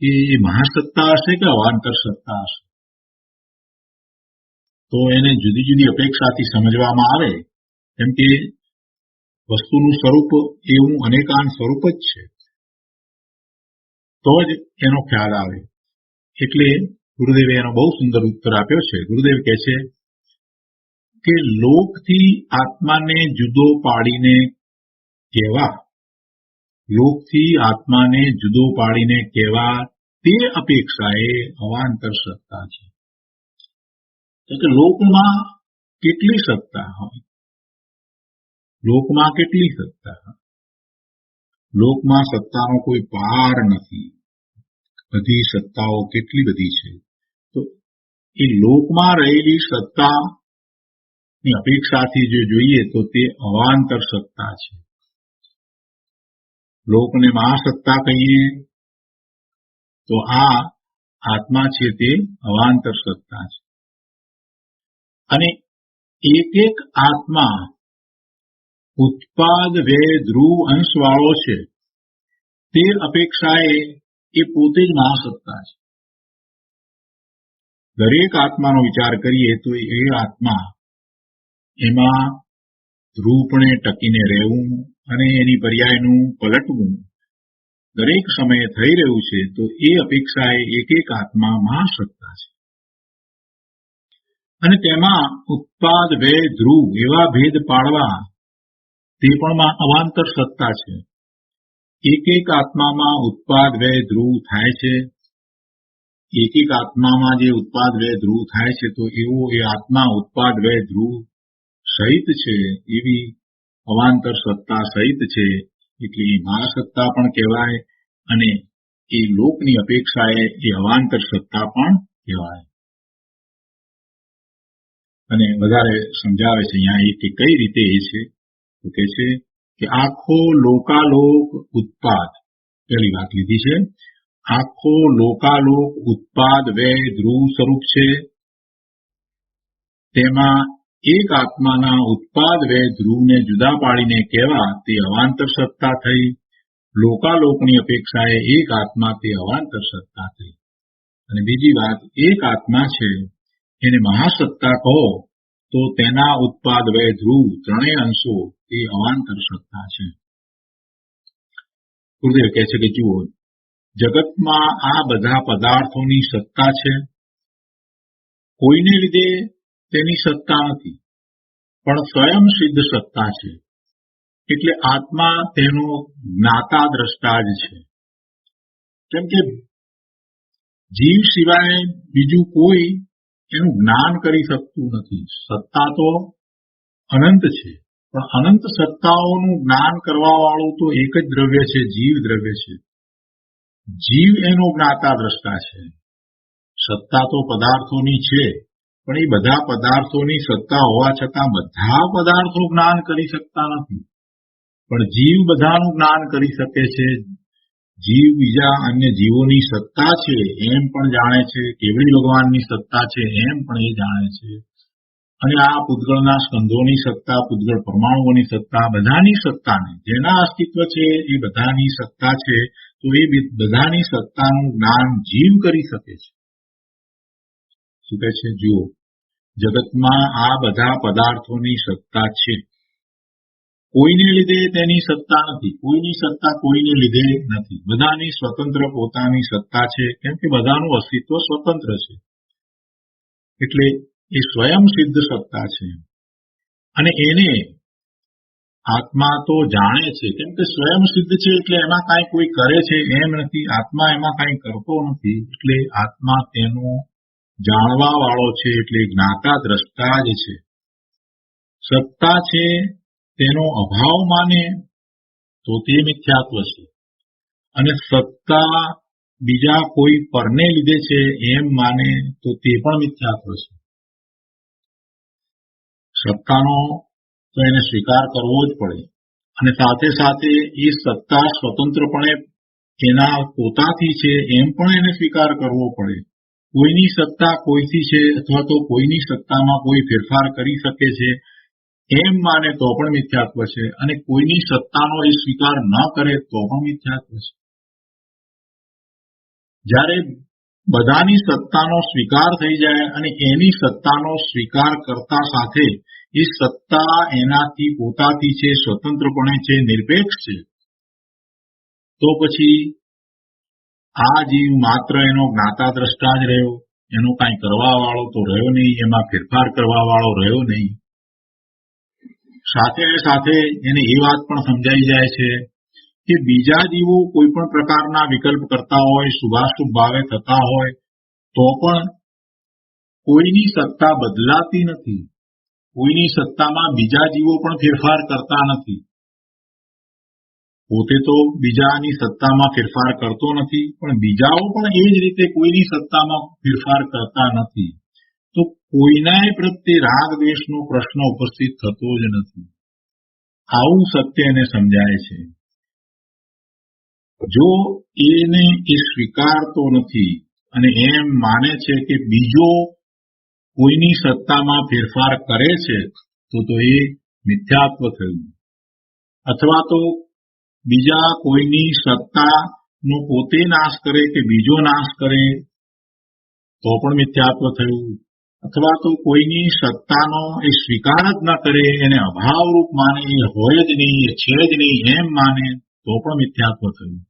કે એ મહાસત્તા હશે કે અવાંતર સત્તા હશે? તો તો એને જુદી જુદી અપેક્ષાથી સમજવામાં આવે, કેમ કે વસ્તુનું સ્વરૂપ એવું અનેકાન સ્વરૂપ જ છે, તો જ એનો ખ્યાલ આવે. એટલે ગુરુદેવે એનો બહુ સુંદર ઉત્તર આપ્યો છે. ગુરુદેવ કહે છે કે લોકથી આત્માને જુદો પાડીને કહેવા, લોકથી આત્માને જુદો પાડીને કહેવા તે અપેક્ષાએ અવાંતર સત્તા છે. કે લોકમાં કેટલી સત્તા હોય, લોકમાં કેટલી સત્તા હોય, લોકમાં સત્તાનો કોઈ પાર નથી. બધી સત્તાઓ કેટલી બધી છે. તો એ લોકમાં રહેલી સત્તાની અપેક્ષાથી જો જોઈએ તો તે અવાંતર સત્તા છે. લોકને મહાસત્તા કહીએ તો આ આત્મા છે તે અવાંતર સત્તા છે. અને એક એક આત્મા ઉત્પાદ વ્યય ધ્રુવ અંશવાળો છે, તે અપેક્ષાએ એ પોતે જ મહાસત્તા છે. દરેક આત્માનો વિચાર કરીએ તો એ આત્મા, એમાં ધ્રુવપણે ટકીને રહેવું અને એની પર્યાયનું પલટવું દરેક સમયે થઈ રહ્યું છે, તો એ અપેક્ષાએ એક એક આત્મા મહાસત્તા છે. અને તેમાં ઉત્પાદ વ્યય ધ્રુવ એવા ભેદ પાડવા તે પણ અવાંતર સત્તા છે. એક એક આત્મામાં ઉત્પાદ વ્યય ધ્રુવ થાય છે. એક એક આત્મામાં જે ઉત્પાદ વ્યય ધ્રુવ થાય છે, તો એવો એ આત્મા ઉત્પાદ વ્યય ધ્રુવ સહિત છે, એવી અવાંતર સત્તા સહિત છે. એટલે એ મહાસત્તા પણ કહેવાય અને એ લોકની અપેક્ષાએ એ અવાંતર સત્તા પણ કહેવાય. અને વધારે સમજાવે છે અહીંયા કે કઈ રીતે એ છે. તો કહે છે કે આખો લોકાલોક ઉત્પાદ, પહેલી વાત લીધી છે, આખો લોકાલોક ઉત્પાદ વ્યય ધ્રુવ સ્વરૂપ છે. તેમાં એક આત્માના ઉત્પાદ વ્યય ધ્રુવને જુદા પાડીને કહેવા તે અવાંતર સત્તા થઈ. લોકાલોકની અપેક્ષાએ એક આત્મા તે અવાંતર સત્તા થઈ. અને બીજી વાત, એક આત્મા છે એને મહાસત્તા કહો તો તેના ઉત્પાદ વ્યય ધ્રુવ ત્રણેય અંશો એ અવાંતર સત્તા છે. ગુરુદેવ કહે છે કે જુઓ, જગતમાં આ બધા પદાર્થોની સત્તા છે. કોઈને લીધે તેની સત્તા નથી, પણ સ્વયં સિદ્ધ સત્તા છે. એટલે આત્મા તેનો જ્ઞાતા દ્રષ્ટા જ છે. કેમ કે જીવ સિવાય બીજું કોઈ એનું જ્ઞાન કરી શકતું નથી. સત્તા તો અનંત છે, પણ અનંત સત્તાઓનું જ્ઞાન કરવા વાળું તો એક જ દ્રવ્ય છે, જીવ દ્રવ્ય છે. જીવ એનો જ્ઞાતા દ્રષ્ટા છે. સત્તા તો પદાર્થોની છે, પણ એ બધા પદાર્થોની સત્તા હોવા છતાં બધા પદાર્થો જ્ઞાન કરી શકતા નથી. પણ જીવ બધાનું જ્ઞાન કરી શકે છે. જીવ બીજા અન્ય જીવોની સત્તા છે એમ પણ જાણે છે, કેવડી ભગવાનની સત્તા છે એમ પણ એ જાણે છે. અને આ પૂતગળના સ્કંધોની સત્તા, પૂતગળ પરમાણુઓની સત્તા, બધાની સત્તાને, જેના અસ્તિત્વ છે એ બધાની સત્તા છે, તો એ બધાની સત્તાનું જ્ઞાન જીવ કરી શકે છે. શું કહે છે? જુઓ, જગતમાં આ બધા પદાર્થોની સત્તા છે. કોઈને લીધે તેની સત્તા નથી, કોઈની સત્તા કોઈને લીધે નથી. બધાની સ્વતંત્ર પોતાની સત્તા છે, કેમ કે બધાનું અસ્તિત્વ સ્વતંત્ર છે. એટલે એ સ્વયં સિદ્ધ સત્તા છે. અને એને આત્મા તો જાણે છે, કેમ કે સ્વયં સિદ્ધ છે. એટલે એમાં કાંઈ કોઈ કરે છે એમ નથી. આત્મા એમાં કાંઈ કરતો નથી. એટલે આત્મા તેનો જાણવા વાળો છે, એટલે જ્ઞાતા દ્રષ્ટા જ છે. સત્તા છે તેનો અભાવ માને તો તે મિથ્યાત્વ છે. અને સત્તા બીજા કોઈ પરને લીધે છે એમ માને તો તે પણ મિથ્યાત્વ છે. સત્તાનો તો એને સ્વીકાર કરવો જ પડે. અને સાથે સાથે એ સત્તા સ્વતંત્રપણે એના પોતાથી છે એમ પણ એને સ્વીકાર કરવો પડે. કોઈની સત્તા કોઈથી છે અથવા તો કોઈની સત્તામાં કોઈ ફેરફાર કરી શકે છે એમ માને તો પણ મિથ્યાત્વ છે. અને કોઈની સત્તાનો એ સ્વીકાર ન કરે તો પણ મિથ્યાત્વ છે. જ્યારે બધાની સત્તાનો સ્વીકાર થઈ જાય અને એની સત્તાનો સ્વીકાર કરતા સાથે એ સત્તા એનાથી પોતાથી છે, સ્વતંત્રપણે છે, નિરપેક્ષ છે, તો પછી આ જીવ માત્ર એનો જ્ઞાતા દ્રષ્ટા જ રહ્યો, એનો કાંઈ કરવા વાળો તો રહ્યો નહીં, એમાં ફેરફાર કરવા વાળો રહ્યો નહીં. સાથે સાથે એને એ વાત પણ સમજાઈ જાય છે કે બીજા જીવો કોઈ પણ પ્રકારના વિકલ્પ કરતા હોય, શુભાશુભ ભાવે થતા હોય, તો પણ કોઈની સત્તા બદલાતી નથી. કોઈની સત્તામાં બીજા જીવો પણ ફેરફાર કરતા નથી. પોતે તો બીજાની સત્તામાં ફેરફાર કરતો નથી, પણ બીજાઓ પણ એ જ રીતે કોઈની સત્તામાં ફેરફાર કરતા નથી. તો કોઈનાય પ્રત્યે રાગ દ્વેષનો પ્રશ્ન ઉપસ્થિત થતો જ નથી. આવું સત્ય એને સમજાય છે. જો એને એ સ્વીકારતો નથી અને એમ માને છે કે બીજો કોઈની સત્તામાં ફેરફાર કરે છે, તો એ મિથ્યાત્વ થયું. અથવા તો બીજા કોઈની સત્તાનો પોતે નાશ કરે કે બીજો નાશ કરે તો પણ મિથ્યાત્વ થયું. અથવા તો કોઈની સત્તાનો એ સ્વીકાર જ ન કરે, એને અભાવરૂપ માને, એ હોય જ નહીં, એ છે જ નહીં એમ માને તો પણ મિથ્યાત્વ થયું.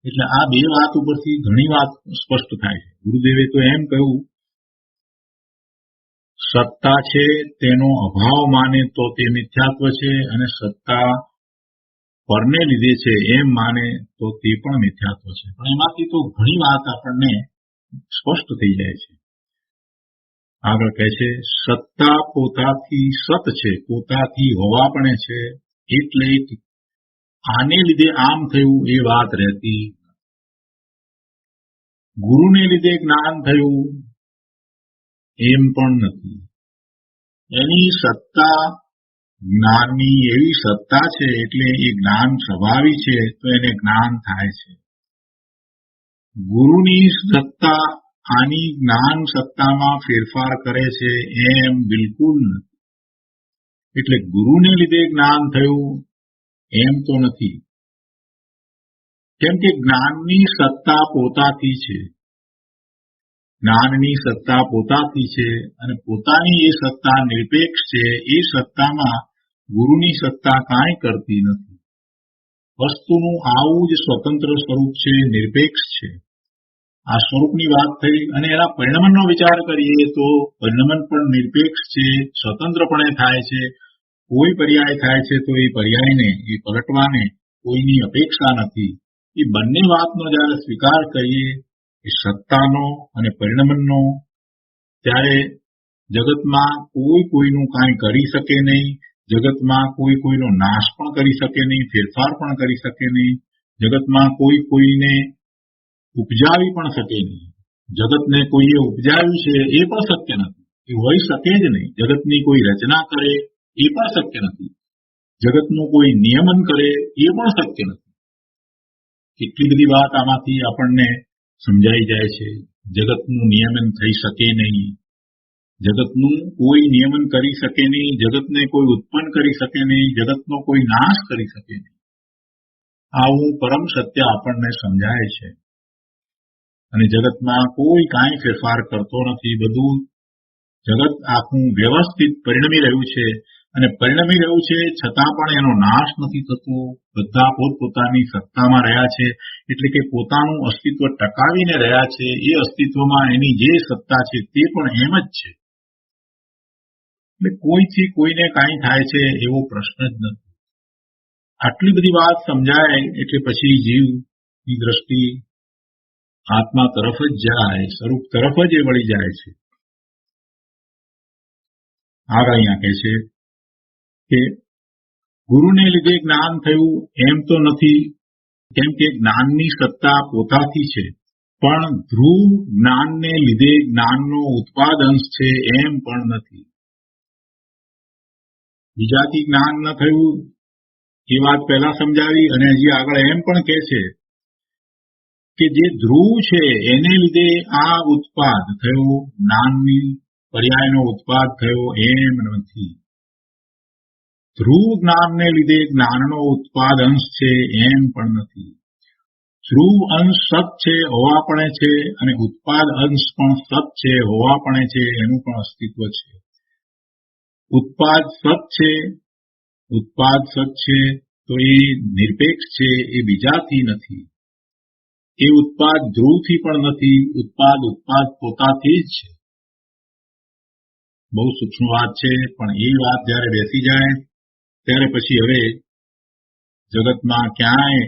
એટલે આ બે વાત ઉપરથી ઘણી વાત સ્પષ્ટ થાય છે. ગુરુદેવે તો એમ કહ્યું, સત્તા છે તેનો અભાવ માને તો તે મિથ્યાત્વ છે, અને સત્તા પરને લીધે છે એમ માને તો તે પણ મિથ્યાત્વ છે. પણ એમાંથી તો ઘણી વાત આપણને સ્પષ્ટ થઈ જાય છે. આગળ કહે છે, સત્તા પોતાથી સત છે, પોતાથી હોવાપણે છે, એટલે આને લીધે આમ થયું એ વાત રહેતી. ગુરુને લીધે જ્ઞાન થયું એમ પણ નથી. એની સત્તા જ્ઞાનની એવી સત્તા છે એટલે એ જ્ઞાન સ્વભાવી છે, તો એને જ્ઞાન થાય છે. ગુરુની સત્તા આની જ્ઞાન સત્તામાં ફેરફાર કરે છે એમ બિલકુલ નથી. એટલે ગુરુને લીધે જ્ઞાન થયું એમ તો નથી. કેમ કે જ્ઞાનની સત્તા પોતાથી છે. જ્ઞાનની સત્તા પોતાથી છે અને પોતાની એ સત્તા નિરપેક્ષ છે. એ સત્તામાં ગુરુની સત્તા કાંઈ કરતી નથી. વસ્તુનું આવું જ સ્વતંત્ર સ્વરૂપ છે, નિરપેક્ષ છે. આ સ્વરૂપની વાત થઈ અને એના પરિણમનનો વિચાર કરીએ તો પરિણમન પણ નિરપેક્ષ છે, સ્વતંત્રપણે થાય છે. કોઈ પર્યાય થાય છે તો એ પર્યાયને, એ પલટવાને કોઈની અપેક્ષા નથી. એ બંને વાતનો જયારે સ્વીકાર કરીએ, એ સત્તાનો અને પરિણમનનો, ત્યારે જગતમાં કોઈ કોઈનું કાંઈ કરી શકે નહીં. જગતમાં કોઈ કોઈનો નાશ પણ કરી શકે નહીં, ફેરફાર પણ કરી શકે નહીં. જગતમાં કોઈ કોઈને ઉપજાવી પણ શકે નહીં. જગતને કોઈએ ઉપજાવ્યું છે એ પણ શક્ય નથી, એ હોઈ શકે જ નહીં. જગતની કોઈ રચના કરે એ પણ શક્ય નથી. જગતનું કોઈ નિયમન કરે એ પણ શક્ય નથી. કેટલી બધી વાત આમાંથી આપણને સમજાઈ જાય છે. જગતનું નિયમન થઈ શકે નહીં, જગતનું કોઈ નિયમન કરી શકે નહીં, જગતને કોઈ ઉત્પન્ન કરી શકે નહીં, જગતનો કોઈ નાશ કરી શકે નહીં. આવું પરમ સત્ય આપણને સમજાય છે. અને જગતમાં કોઈ કાંઈ ફેરફાર કરતો નથી. બધું જગત આખું વ્યવસ્થિત પરિણમી રહ્યું છે અને પરિણમી રહ્યું છે છતાં પણ એનો નાશ નથી થતો. બધા પોતપોતાની સત્તામાં રહ્યા છે, એટલે કે પોતાનું અસ્તિત્વ ટકાવીને રહ્યા છે. એ અસ્તિત્વમાં એની જે સત્તા છે તે પણ એમ જ છે. એટલે કોઈથી કોઈને કાંઈ થાય છે એવો પ્રશ્ન જ નથી. આટલી બધી વાત સમજાય એટલે પછી જીવની દ્રષ્ટિ આત્મા તરફ જ જાય, સ્વરૂપ તરફ જ એ વળી જાય છે. આગળ અહીંયા કહે છે કે ગુરુને લીધે જ્ઞાન થયું એમ તો નથી, કેમ કે જ્ઞાનની સત્તા પોતાથી છે. પણ ધ્રુવ જ્ઞાનને લીધે જ્ઞાનનો ઉત્પાદ અંશ છે એમ પણ નથી. બીજાથી જ્ઞાન ન થયું એ વાત પહેલા સમજાવી અને હજી આગળ એમ પણ કહે છે કે જે ધ્રુવ છે એને લીધે આ ઉત્પાદ થયો, જ્ઞાનની પર્યાયનો ઉત્પાદ થયો એમ નથી. ધ્રુવ જ્ઞાનને લીધે જ્ઞાનનો ઉત્પાદ અંશ છે એમ પણ નથી. ધ્રુવ અંશ સત છે હોવાપણે છે અને ઉત્પાદ અંશ પણ સત છે હોવાપણે છે, એનું પણ અસ્તિત્વ છે. ઉત્પાદ સત છે તો એ નિરપેક્ષ છે, એ બીજાથી નથી. એ ઉત્પાદ ધ્રુવથી પણ નથી. ઉત્પાદ પોતાથી જ છે. બહુ સૂક્ષ્મ વાત છે, પણ એ વાત જયારે બેસી જાય ત્યારે પછી હવે જગતમાં ક્યાંય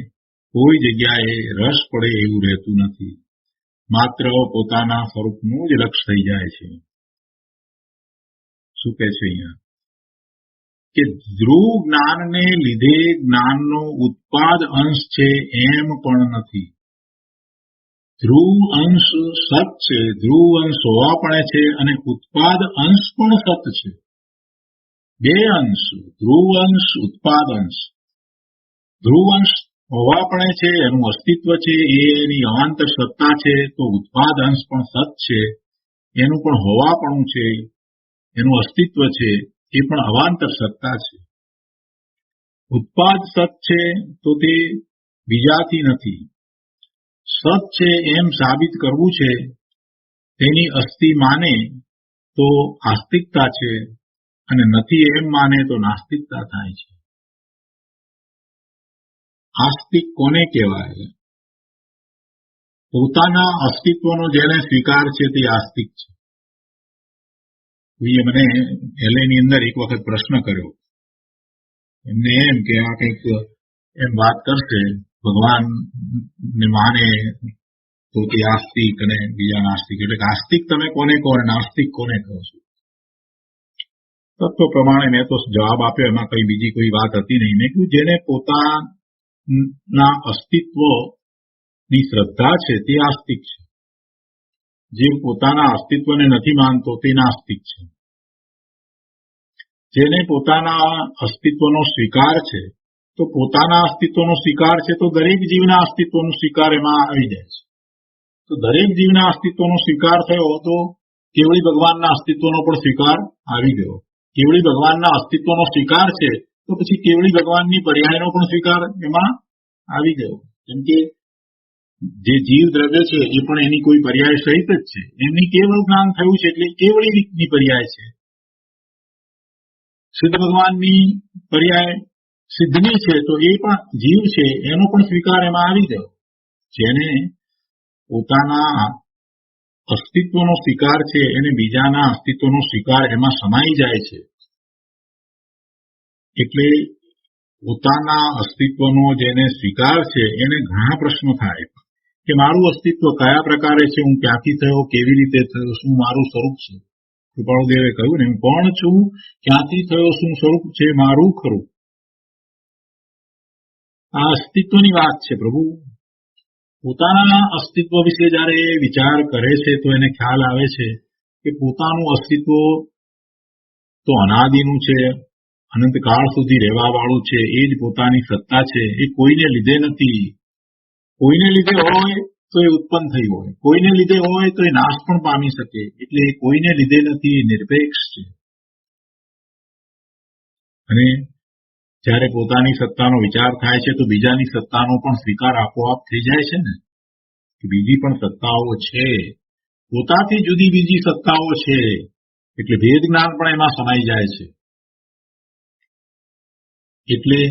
કોઈ જગ્યાએ રસ પડે એવું રહેતું નથી. માત્ર પોતાના સ્વરૂપનું જ લક્ષ થઈ જાય છે. શું કહે છે અહીંયા કે ધ્રુવ જ્ઞાનને લીધે જ્ઞાનનો ઉત્પાદ અંશ છે એમ પણ નથી. ધ્રુવ અંશ સત છે, ધ્રુવ અંશ હોવાપણે છે અને ઉત્પાદ અંશ પણ સત છે. બે અંશ, ધ્રુવ અંશ, ઉત્પાદ અંશ. ધ્રુવ અંશ હોવાપણે છે, એનું અસ્તિત્વ છે, એની અવાંતર સત્તા છે. તો ઉત્પાદ અંશ પણ સત છે, એનું પણ હોવાપણું છે, એનું અસ્તિત્વ છે, એ પણ અવાંતર સત્તા છે. ઉત્પાદ સત છે તો તે બીજાથી નથી. સત છે એમ સાબિત કરવું છે, તેની અસ્થિ માને તો આસ્તિકતા છે અને નથી એમ માને તો નાસ્તિકતા થાય છે. આસ્તિક કોને કહેવાય? પોતાના અસ્તિત્વનો જેને સ્વીકાર છે તે આસ્તિક છે. એ મને એલએની અંદર એક વખત પ્રશ્ન કર્યો. એમને એમ કે આ કંઈક એમ વાત કરશે, ભગવાન ને માને તો તે આસ્તિક અને બીજા નાસ્તિક. એટલે આસ્તિક તમે કોને કહો અને નાસ્તિક કોને કહો છો? તત્વ પ્રમાણે મેં તો જવાબ આપ્યો, એમાં કઈ બીજી કોઈ વાત હતી નહીં. મેં કીધું જેને પોતાના અસ્તિત્વની શ્રદ્ધા છે તે આસ્તિક છે. જે પોતાના અસ્તિત્વને નથી માનતો તે નાસ્તિક છે. જેને પોતાના અસ્તિત્વનો સ્વીકાર છે, તો પોતાના અસ્તિત્વનો સ્વીકાર છે તો દરેક જીવના અસ્તિત્વનો સ્વીકાર એમાં આવી જાય છે. તો દરેક જીવના અસ્તિત્વનો સ્વીકાર થયો તો કેવળી ભગવાનના અસ્તિત્વનો પણ સ્વીકાર આવી ગયો. કેવળી ભગવાનના અસ્તિત્વનો સ્વીકાર છે તો પછી કેવળી ભગવાનની પર્યાયનો પણ સ્વીકાર એમાં આવી ગયો. કેમ કે જે જીવ દ્રવ્ય છે એ પણ એની કોઈ પર્યાય સહિત જ છે. એમની કેવળ જ્ઞાન થયું છે એટલે કેવળીની પર્યાય છે. સિદ્ધ ભગવાનની પર્યાય સિદ્ધની છે તો એ પણ જીવ છે, એનો પણ સ્વીકાર એમાં આવી ગયો. જેને પોતાના અસ્તિત્વનો સ્વીકાર છે એને બીજાના અસ્તિત્વનો સ્વીકાર એમાં સમાઈ જાય છે. એટલે પોતાના અસ્તિત્વનો જેને સ્વીકાર છે એને ઘણા પ્રશ્નો થાય કે મારું અસ્તિત્વ કયા પ્રકારે છે, હું ક્યાંથી થયો, કેવી રીતે થયો, શું મારું સ્વરૂપ છે. કૃપાળુદેવે કહ્યું ને, હું કોણ છું, ક્યાંથી થયો, શું સ્વરૂપ છે મારું ખરું. આ અસ્તિત્વની વાત છે. પ્રભુ પોતાના અસ્તિત્વ વિશે જયારે વિચાર કરે છે તો એને ખ્યાલ આવે છે કે પોતાનું અસ્તિત્વ તો અનાદિનું છે, અનંતકાળ સુધી રહેવા વાળું છે. એ જ પોતાની સત્તા છે. એ કોઈને લીધે નથી. કોઈને લીધે હોય તો એ ઉત્પન્ન થઈ હોય, કોઈને લીધે હોય તો એ નાશ પણ પામી શકે. એટલે એ કોઈને લીધે નથી, નિરપેક્ષ છે. અને જયારે પોતાની સત્તાનો વિચાર થાય છે તો બીજાની સત્તાનો પણ સ્વીકાર આપોઆપ થઈ જાય છે ને, કે બીજી પણ સત્તાઓ છે, પોતાથી જુદી બીજી સત્તાઓ છે. એટલે ભેદ જ્ઞાન પણ એમાં સમાઈ જાય છે. એટલે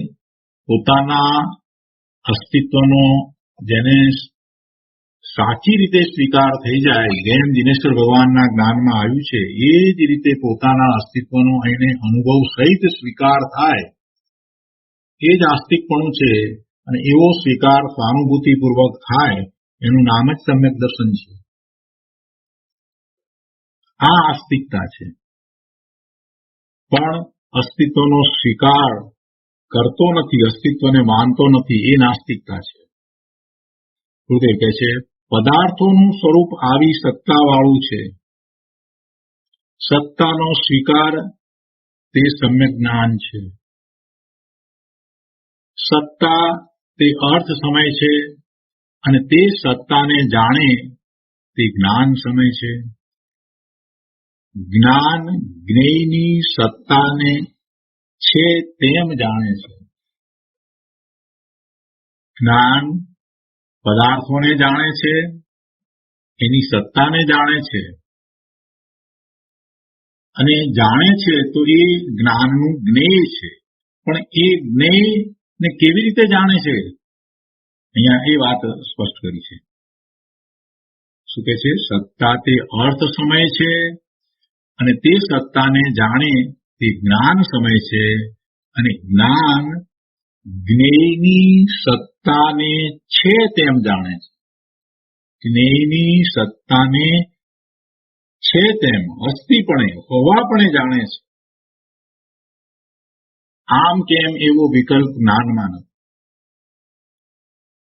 પોતાના અસ્તિત્વનો જેને સાચી રીતે સ્વીકાર થઈ જાય, જેમ દિનેશ્વર ભગવાનના જ્ઞાનમાં આવ્યું છે એ જ રીતે પોતાના અસ્તિત્વનો એને અનુભવ સહિત સ્વીકાર થાય, એ જ આસ્તિકપણું છે. અને એવો સ્વીકાર સહાનુભૂતિપૂર્વક થાય એનું નામ જ સમ્યક દર્શન છે. આ આસ્તિકતા છે. પણ અસ્તિત્વનો સ્વીકાર કરતો નથી, અસ્તિત્વને માનતો નથી, એ નાસ્તિકતા છે. ગુરુદેવ કહે છે પદાર્થોનું સ્વરૂપ આવી સત્તાવાળું છે. સત્તાનો સ્વીકાર તે સમ્યક જ્ઞાન છે. સત્તા તે અર્થ સમય છે અને તે સત્તાને જાણે તે જ્ઞાન સમય છે. જ્ઞાન જ્ઞેયની સત્તાને છે તેમ જાણે છે. જ્ઞાન પદાર્થોને જાણે છે, એની સત્તાને જાણે છે, અને જાણે છે તો એ જ્ઞાનનું જ્ઞેય છે. પણ એ જ્ઞેયને કેવી રીતે જાણે છે, અહીંયા એ વાત સ્પષ્ટ કરી છે. શું કહે છે? સત્તા તે અર્થ સમય છે, અને તે સત્તાને જાણે તે જ્ઞાન સમય છે, અને જ્ઞાન જ્ઞેયની સત્તાને છે તેમ જાણે છે. જ્ઞેયની સત્તાને છે તેમ અસ્તિપણે હોવાપણે જાણે છે. આમ કેમ એવો વિકલ્પ જ્ઞાનમાં નથી.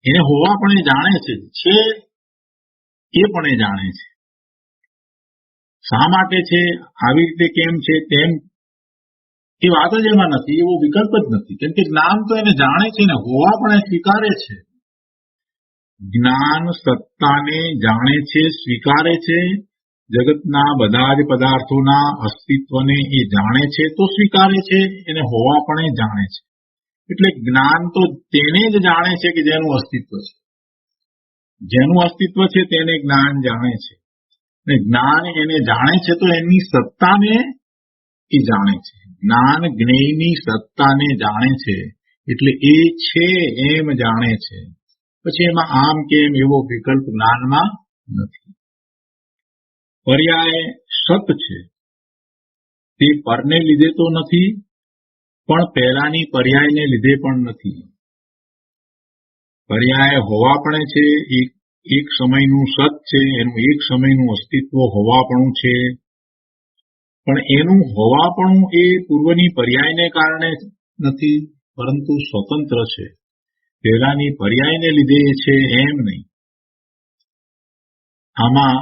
એને હોવાપણે જાણે છે એ પણ એ જાણે છે. શા માટે છે, આવી રીતે કેમ છે, તેમ એ વાત જ એમાં નથી, એવો વિકલ્પ જ નથી. કેમ કે જ્ઞાન તો એને જાણે છે ને હોવાપણે સ્વીકારે છે. જ્ઞાન સત્તાને જાણે છે, સ્વીકારે છે. જગતના બધા જ પદાર્થોના અસ્તિત્વને એ જાણે છે તો સ્વીકારે છે, એને હોવાપણે જાણે છે. એટલે જ્ઞાન તો તેને જ જાણે છે કે જેનું અસ્તિત્વ છે. જેનું અસ્તિત્વ છે તેને જ્ઞાન જાણે છે. અને જ્ઞાન એને જાણે છે તો એની સત્તાને એ જાણે છે. જ્ઞાન જ્ઞેયની સત્તાને જાણે છે એટલે એ છે એમ જાણે છે. પછી એમાં આમ કેમ એવો વિકલ્પ જ્ઞાનમાં નથી. પર્યાય સત છે તે પરને લીધે તો નથી, પણ પહેલાની પર્યાયને લીધે પણ નથી. પર્યાય હોવાપણે છે, એક સમયનું સત છે, એનું એક સમયનું અસ્તિત્વ હોવાપણું છે. પણ એનું હોવાપણું એ પૂર્વની પર્યાયને કારણે નથી, પરંતુ સ્વતંત્ર છે. પહેલાની પર્યાયને લીધે છે એમ નહીં. આમાં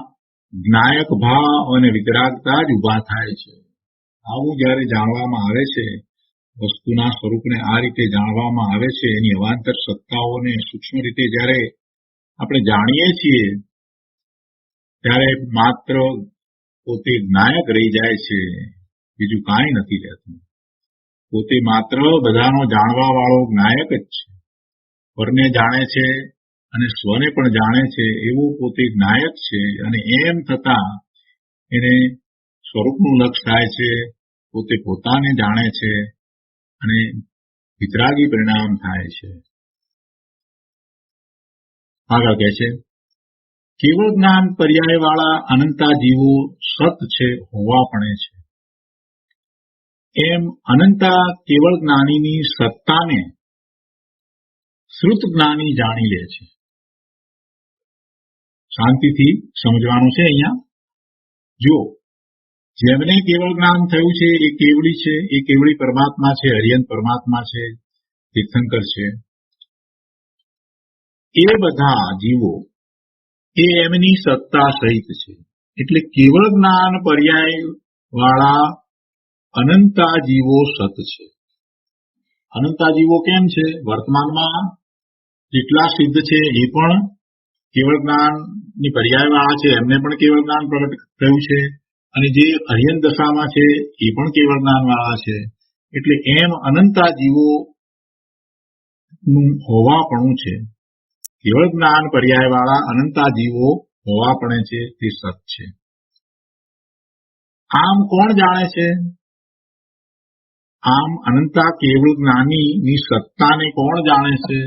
જ્ઞાયક ભાવ અને વિતરાગતા જ ઉભા થાય છે. આવું જયારે જાણવામાં આવે છે, વસ્તુના સ્વરૂપને આ રીતે જાણવામાં આવે છે, એની અવાંતર સત્તાઓને સૂક્ષ્મ રીતે જયારે આપણે જાણીએ છીએ ત્યારે માત્ર પોતે જ્ઞાયક રહી જાય છે, બીજું કાંઈ નથી રહેતું. પોતે માત્ર બધાનો જાણવા વાળો જ્ઞાયક જ છે. પરને જાણે છે અને સ્વને પણ જાણે છે એવું પોતે જ્ઞાયક છે. અને એમ થતા એને સ્વરૂપનું લક્ષ થાય છે, પોતે પોતાને જાણે છે અને વિતરાગી પરિણામ થાય છે. આગળ કહે છે, કેવળ જ્ઞાન પર્યાય વાળા અનંતા જીવો સત છે હોવાપણે છે. એમ અનંતા કેવળ જ્ઞાનીની સત્તાને શ્રુત જ્ઞાની જાણી લે છે. શાંતિથી સમજવાનું છે. અહીંયા જુઓ, જેમને કેવળ જ્ઞાન થયું છે એ કેવળી છે, એ કેવળી પરમાત્મા છે, હરિયન પરમાત્મા છે, તીર્થંકર છે. એ બધા જીવો એ એમની સત્તા સહિત છે. એટલે કેવળ જ્ઞાન પર્યાય વાળા અનંતા જીવો સત છે. અનંતા જીવો કેમ છે? વર્તમાનમાં જેટલા સિદ્ધ છે એ પણ કેવળ જ્ઞાનની પર્યાય વાળા છે, એમને પણ કેવળ જ્ઞાન પ્રગટ થયું છે. અને જે અરિયન દશામાં છે એ પણ કેવળ જ્ઞાન વાળા છે. એટલે એમ અનંતા જીવો નું હોવાપણું છે. કેવળ જ્ઞાન પર્યાય વાળા અનંતા જીવો હોવાપણે છે તે સત છે. આમ કોણ જાણે છે? આમ અનંતા કેવળ જ્ઞાનીની સત્તાને કોણ જાણે છે?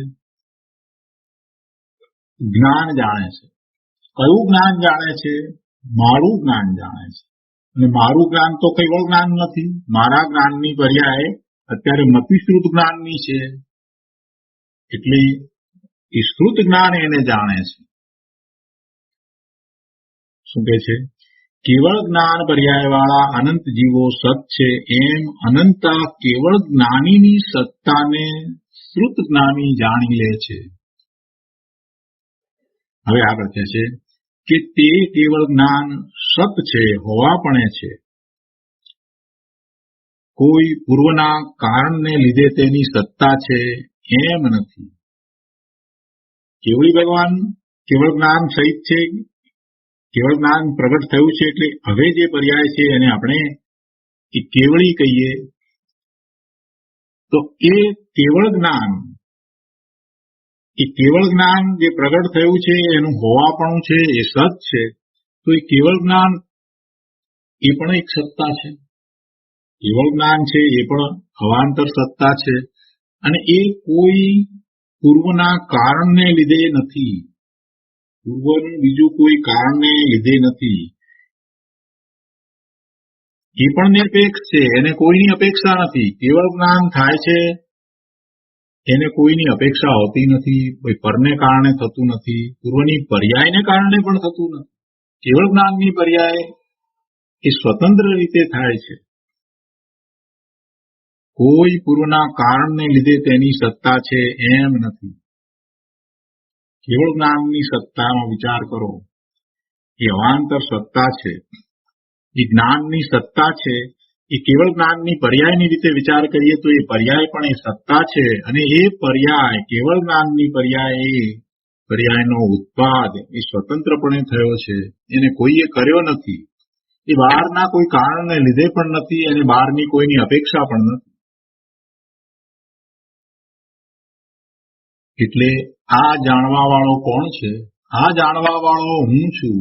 જ્ઞાન જાણે છે. કયું જ્ઞાન જાણે છે? મારું જ્ઞાન જાણે છે. અને મારું જ્ઞાન તો કેવળ જ્ઞાન નથી. મારા જ્ઞાનની પર્યાય અત્યારે મતિશ્રુત જ્ઞાનની છે. એટલે એ શ્રુત જ્ઞાન એને જાણે છે. શું કહે છે? કેવળ જ્ઞાન પર્યાય વાળા અનંત જીવો સત છે. એમ અનંતા કેવળ જ્ઞાનીની સત્તાને શ્રુત જ્ઞાની જાણી લે છે. હવે આગળ કહે છે કે તે કેવળ જ્ઞાન સત છે હોવાપણે છે. કોઈ પૂર્વના કારણને લીધે તેની સત્તા છે એમ નથી. કેવળી ભગવાન કેવળ જ્ઞાન સહિત છે, કેવળ જ્ઞાન પ્રગટ થયું છે. એટલે હવે જે પર્યાય છે એને આપણે એ કેવળી કહીએ. તો એ કેવળ જ્ઞાન એ કેવળ જ્ઞાન જે પ્રગટ થયું છે એનું હોવાપણું છે એ સત છે, તો એ કેવળ જ્ઞાન એ પણ એક સત્તા છે. કેવળ જ્ઞાન છે એ પણ અવાંતર સત્તા છે, અને એ કોઈ પૂર્વના કારણને લીધે નથી. પૂર્વનું બીજું કોઈ કારણને લીધે નથી. એ પણ નિરપેક્ષ છે, એને કોઈની અપેક્ષા નથી. કેવળ જ્ઞાન થાય છે એને કોઈની અપેક્ષા હોતી નથી, કોઈ પરને કારણે થતું નથી, પૂર્વની પર્યાયને કારણે પણ થતું નથી. કેવળ જ્ઞાનની પર્યાય એ સ્વતંત્ર રીતે થાય છે. કોઈ પૂર્વના કારણને લીધે તેની સત્તા છે એમ નથી. કેવળ જ્ઞાનની સત્તાનો વિચાર કરો, એ અવાંતર સત્તા છે. એ જ્ઞાનની સત્તા છે, એ કેવળ જ્ઞાનની પર્યાયની રીતે વિચાર કરીએ તો એ પર્યાય પણ એ સત્તા છે, અને એ પર્યાય કેવળ જ્ઞાનની પર્યાયનો ઉત્પાદ એ સ્વતંત્રપણે થયો છે. એને કોઈએ કર્યો નથી. એ બહારના કોઈ કારણને લીધે પણ નથી, અને બહારની કોઈની અપેક્ષા પણ નથી. એટલે આ જાણવા વાળો કોણ છે? આ જાણવા વાળો હું છું.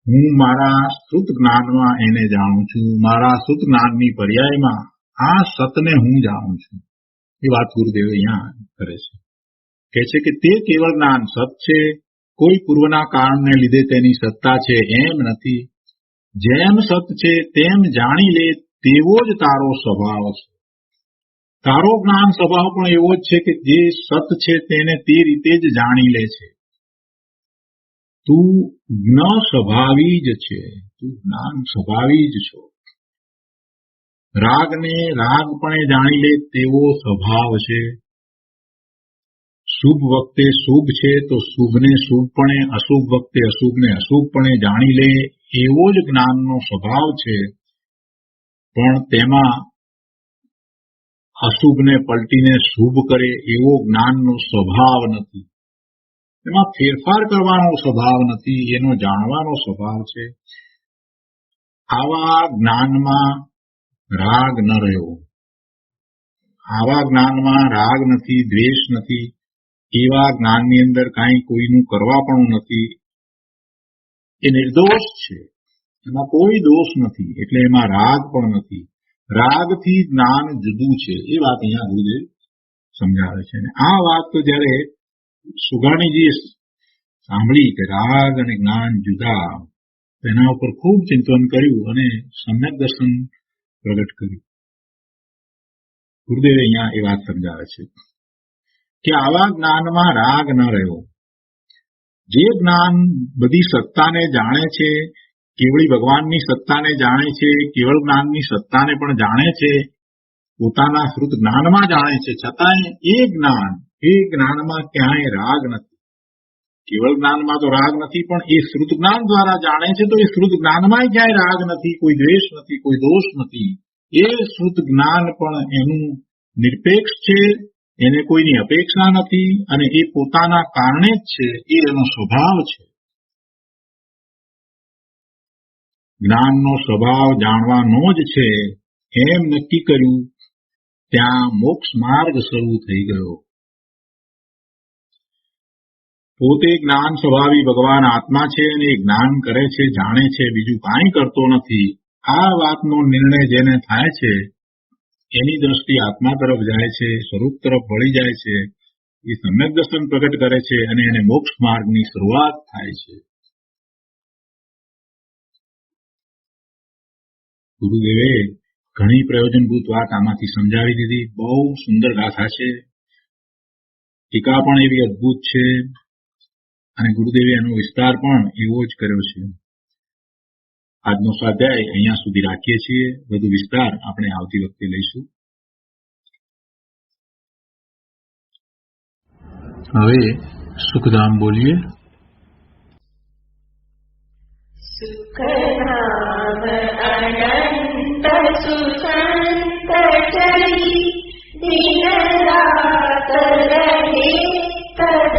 હું મારા શ્રુત જ્ઞાનમાં એને જાણું છું. મારા શ્રુત જ્ઞાનની પર્યાયમાં આ સતને હું જાણું છું. એ વાત ગુરુદેવ અહીંયા કરે છે. કહે છે કે તે કેવળ જ્ઞાન સત છે, કોઈ પૂર્વના કારણને લીધે તેની સત્તા છે એમ નથી. જેમ સત છે તેમ જાણી લે તેવો જ તારો સ્વભાવ છે. તારો જ્ઞાન સ્વભાવ પણ એવો જ છે કે જે સત છે તેને તે રીતે જ જાણી લે છે. તું જ્ઞ સ્વભાવી જ છે, તું જ્ઞાન સ્વભાવી જ છો. રાગને રાગપણે જાણી લે તેવો સ્વભાવ છે. શુભ વખતે શુભ છે તો શુભને શુભપણે, અશુભ વખતે અશુભને અશુભપણે જાણી લે એવો જ જ્ઞાનનો સ્વભાવ છે. પણ તેમાં અશુભને પલટીને શુભ કરે એવો જ્ઞાનનો સ્વભાવ નથી. એમાં ફેરફાર કરવાનો સ્વભાવ નથી, એનો જાણવાનો સ્વભાવ છે. આવા જ્ઞાનમાં રાગ ન રહ્યો. આવા જ્ઞાનમાં રાગ નથી, દ્વેષ નથી. એવા જ્ઞાનની અંદર કાંઈ કોઈનું કરવા પણ નથી. એ નિર્દોષ છે, એમાં કોઈ દોષ નથી, એટલે એમાં રાગ પણ નથી. રાગથી જ્ઞાન જુદું છે, એ વાત અહીંયા ગુરુદેવ સમજાવે છે. આ વાત તો જયારે સુગાણીજીએ સાંભળી કે રાગ અને જ્ઞાન જુદા, તેના ઉપર ખૂબ ચિંતન કર્યું અને સમ્યક દર્શન પ્રગટ કર્યું. ગુરુદેવે અહીંયા એ વાત સમજાવે છે કે આવા જ્ઞાનમાં રાગ ન રહ્યો. જે જ્ઞાન બધી સત્તાને જાણે છે, કેવળી ભગવાનની સત્તાને જાણે છે, કેવળ જ્ઞાનની સત્તાને પણ જાણે છે, પોતાના શ્રુત જ્ઞાનમાં જાણે છે, છતાંય એ જ્ઞાનમાં ક્યાંય રાગ નથી. કેવળ જ્ઞાનમાં તો રાગ નથી, પણ એ શ્રુત જ્ઞાન દ્વારા જાણે છે તો એ શ્રુત જ્ઞાનમાં ક્યાંય રાગ નથી, કોઈ દ્વેષ નથી, કોઈ દોષ નથી. એ શ્રુત જ્ઞાન પણ એનું નિરપેક્ષ છે, એને કોઈની અપેક્ષા નથી, અને એ પોતાના કારણે જ છે, એ એનો સ્વભાવ છે. જ્ઞાનનો સ્વભાવ જાણવાનો જ છે એમ નક્કી કર્યું ત્યાં મોક્ષ માર્ગ શરૂ થઈ ગયો. પોતે જ્ઞાન સ્વભાવી ભગવાન આત્મા છે અને એ જ્ઞાન કરે છે, જાણે છે, બીજું કાંઈ કરતો નથી. આ વાતનો નિર્ણય જેને થાય છે એની દ્રષ્ટિ આત્મા તરફ જાય છે, સ્વરૂપ તરફ વળી જાય છે. એ સમ્યક દર્શન પ્રગટ કરે છે અને એને મોક્ષ માર્ગની શરૂઆત થાય છે. ગુરુદેવે ઘણી પ્રયોજનભૂત વાત આમાંથી સમજાવી દીધી. બહુ સુંદર ગાથા છે, ટીકા પણ એવી અદભુત છે, અને ગુરુદેવે એનો વિસ્તાર પણ એવો જ કર્યો છે. આજનો સ્વાધ્યાય અહીંયા સુધી રાખીએ છીએ. વધુ વિસ્તાર આપણે આવતી વખતે લઈશું. હવે સુખધામ બોલીએ. સુખધામ અનંત સુસંત ચરી દિન રાત રહે તદ